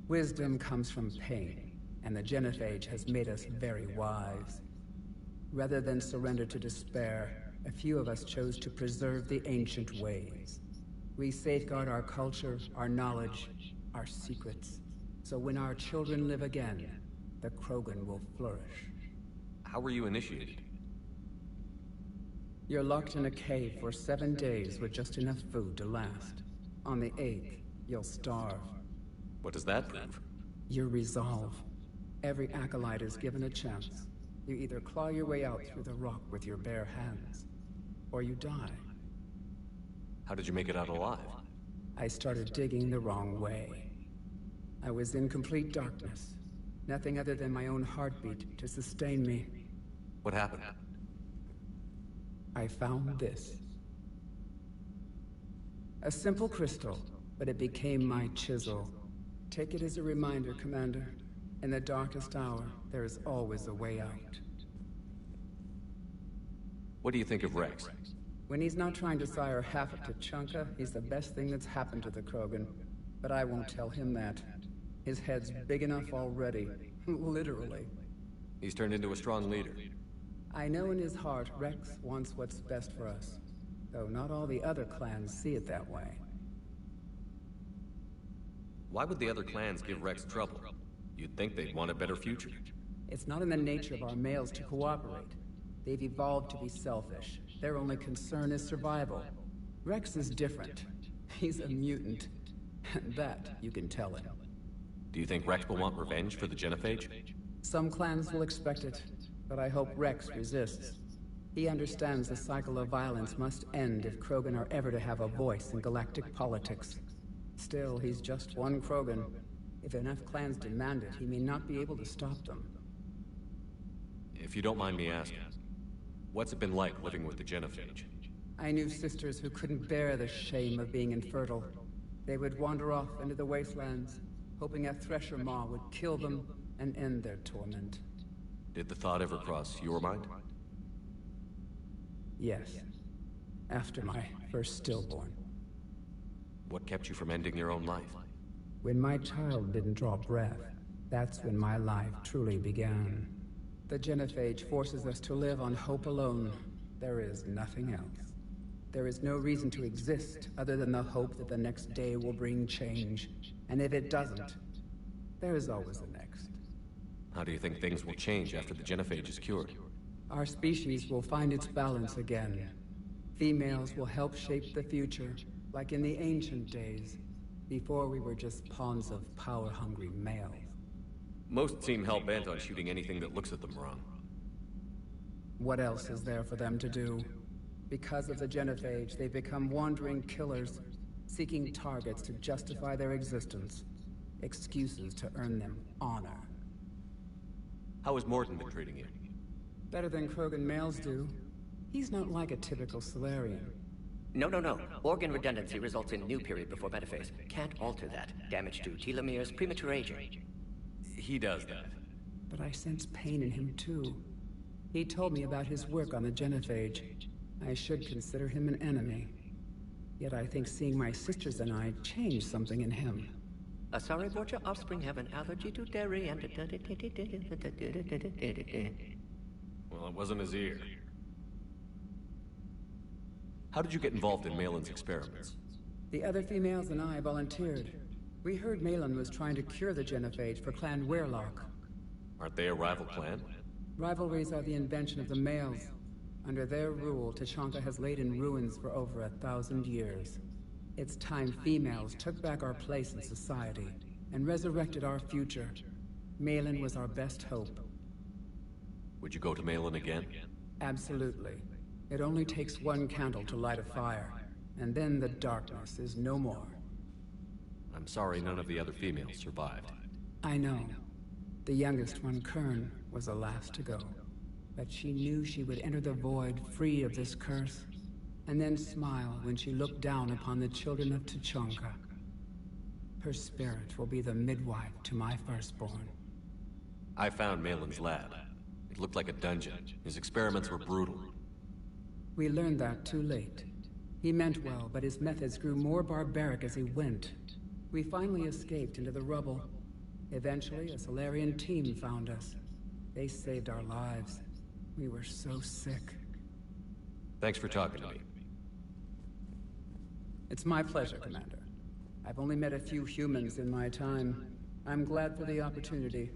Wisdom comes from pain, and the genophage has made us very wise. Rather than surrender to despair, a few of us chose to preserve the ancient ways. We safeguard our culture, our knowledge, our secrets. So when our children live again, the Krogan will flourish. How were you initiated? You're locked in a cave for 7 days with just enough food to last. On the 8th, you'll starve. What does that prove? Your resolve. Every acolyte is given a chance. You either claw your way out through the rock with your bare hands, or you die. How did you make it out alive? I started digging the wrong way. I was in complete darkness. Nothing other than my own heartbeat to sustain me. What happened? I found this. A simple crystal, but it became my chisel. Take it as a reminder, Commander. In the darkest hour, there is always a way out. What do you think of Rex? When he's not trying to sire half of Tuchanka, he's the best thing that's happened to the Krogan. But I won't tell him that. His head's big enough already. Literally. He's turned into a strong leader. I know in his heart Rex wants what's best for us. Though not all the other clans see it that way. Why would the other clans give Rex trouble? You'd think they'd want a better future. It's not in the nature of our males to cooperate. They've evolved to be selfish. Their only concern is survival. Rex is different. He's a mutant. And that you can tell him. Do you think Rex will want revenge for the genophage? Some clans will expect it, but I hope Rex resists. He understands the cycle of violence must end if Krogan are ever to have a voice in galactic politics. Still, he's just one Krogan. If enough clans demand it, he may not be able to stop them. If you don't mind me asking, What's it been like living with the Genophage? I knew sisters who couldn't bear the shame of being infertile. They would wander off into the wastelands, hoping a Thresher Maw would kill them and end their torment. Did the thought ever cross your mind? Yes. After my first stillborn. What kept you from ending your own life? When my child didn't draw breath, that's when my life truly began. The Genophage forces us to live on hope alone. There is nothing else. There is no reason to exist other than the hope that the next day will bring change. And if it doesn't, there is always the next. How do you think things will change after the Genophage is cured? Our species will find its balance again. Females will help shape the future, like in the ancient days, before we were just pawns of power-hungry males. Most seem hell-bent on shooting anything that looks at them wrong. What else is there for them to do? Because of the Genophage, they become wandering killers, seeking targets to justify their existence. Excuses to earn them honor. How has Mordin been treating you? Better than Krogan males do. He's not like a typical Solarian. No. Organ redundancy results in new period before metaphase. Can't alter that. Damage to telomeres, premature aging. He does that. But I sense pain in him too. He told me about his work on the Genophage. I should consider him an enemy. Yet I think seeing my sisters and I changed something in him. Asari Borgia offspring have an allergy to dairy and... Well, it wasn't his ear. How did you get involved in Malin's experiments? The other females and I volunteered. We heard Malin was trying to cure the Genophage for Clan Weirlock. Aren't they a rival clan? Rivalries are the invention of the males. Under their rule, Tuchanka has laid in ruins for over 1,000 years. It's time females took back our place in society and resurrected our future. Malin was our best hope. Would you go to Malin again? Absolutely. It only takes one candle to light a fire, and then the darkness is no more. I'm sorry none of the other females survived. I know. The youngest one, Kern, was the last to go. But she knew she would enter the void free of this curse, and then smile when she looked down upon the children of Tuchanka. Her spirit will be the midwife to my firstborn. I found Malin's lab. It looked like a dungeon. His experiments were brutal. We learned that too late. He meant well, but his methods grew more barbaric as he went. We finally escaped into the rubble. Eventually, a Solarian team found us. They saved our lives. We were so sick. Thanks for talking to me. It's my pleasure, Commander. I've only met a few humans in my time. I'm glad for the opportunity.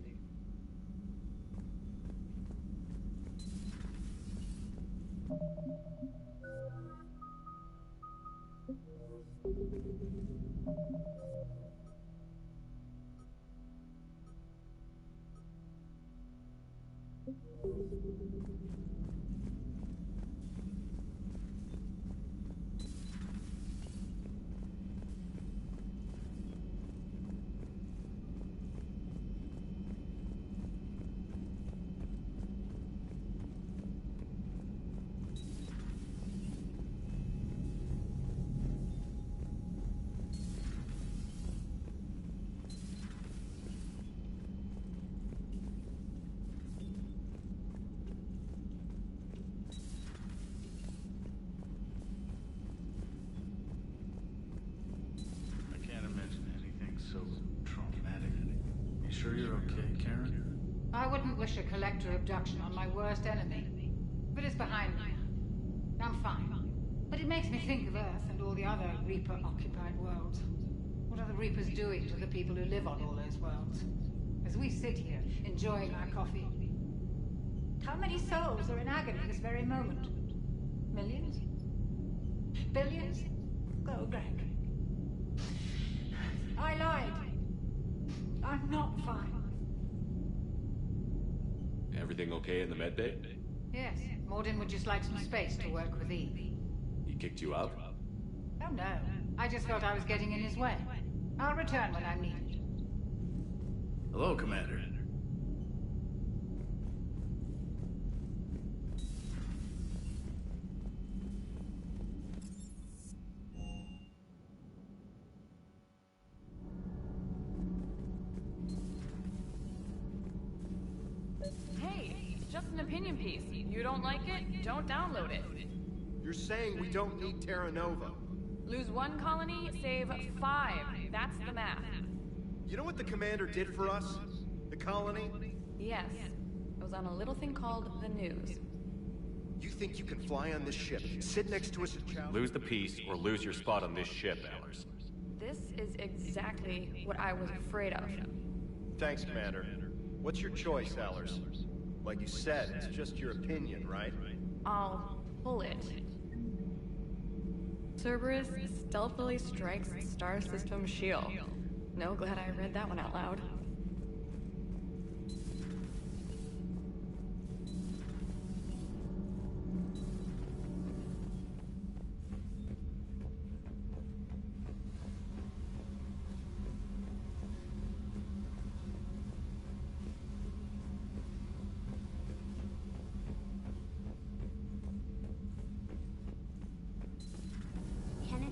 Sure you're okay, Karen? I wouldn't wish a collector abduction on my worst enemy. But it's behind me. I'm fine. But it makes me think of Earth and all the other Reaper-occupied worlds. What are the Reapers doing to the people who live on all those worlds? As we sit here, enjoying our coffee. How many souls are in agony this very moment? Millions? Billions? Go, Greg. I lied. I'm not fine. Everything okay in the medbay? Yes, Mordin would just like some space to work with Eve. He kicked you out? Oh no, I just felt I was getting in his way. I'll return when I'm needed. Hello, Commander. piece. You don't like it? Don't download it. You're saying we don't need Terra Nova. Lose 1 colony, save 5. That's the math. You know what the commander did for us? The colony? Yes. It was on a little thing called the news. You think you can fly on this ship, sit next to us and chow? Lose the peace or lose your spot on this ship, Allers. This is exactly what I was afraid of. Thanks, Commander. What's your choice, Allers? Like you said, it's just your opinion, right? I'll pull it. Cerberus stealthily strikes Star System shield. No, glad I read that one out loud. Kenneth,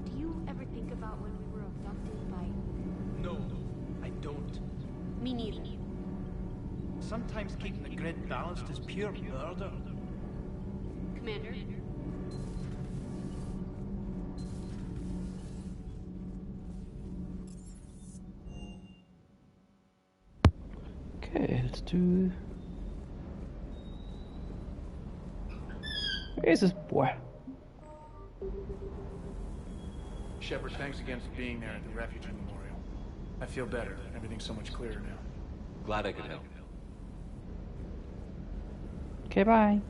do you ever think about when we were abducted by... No, I don't. Me neither. Sometimes keeping the grid balanced is pure murder. Commander? Okay, let's do... Where is this boy? Shepard, thanks again for being there at the Refugee Memorial. I feel better. Everything's so much clearer now. Glad I could help. Okay, bye.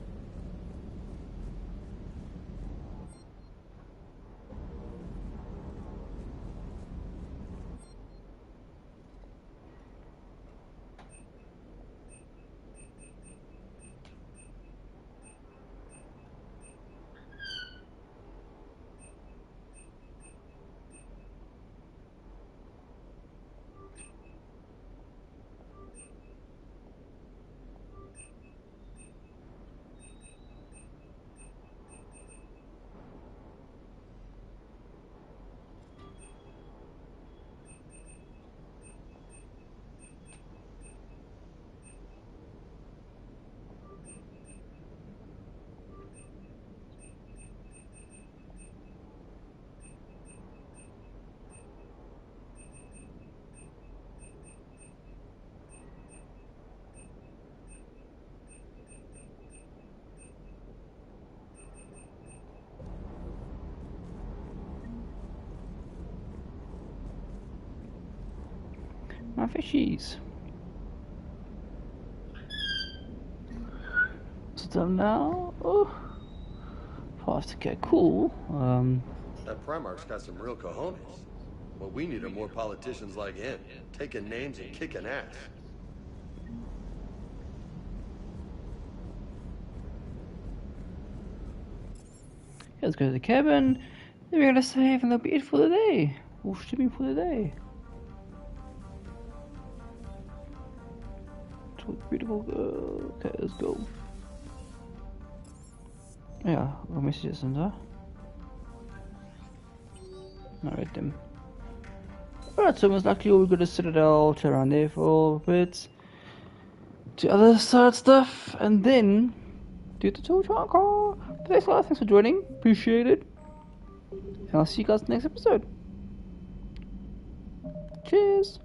My fishies. What's it done now? Oh, fast. Okay, cool. That Primarch's got some real cojones. What we need are more politicians like him, taking names and kicking ass. Let's go to the cabin. Then we're gonna save, and they'll be it for the day. We'll streaming for the day. Beautiful girl. Okay, let's go. Yeah, got messages in there. Not read them. Alright, so most likely we're gonna Citadel to around there for a bit. Do other side stuff, and then do the tool car. Thanks guys, thanks for joining. Appreciate it. And I'll see you guys next episode. Cheers.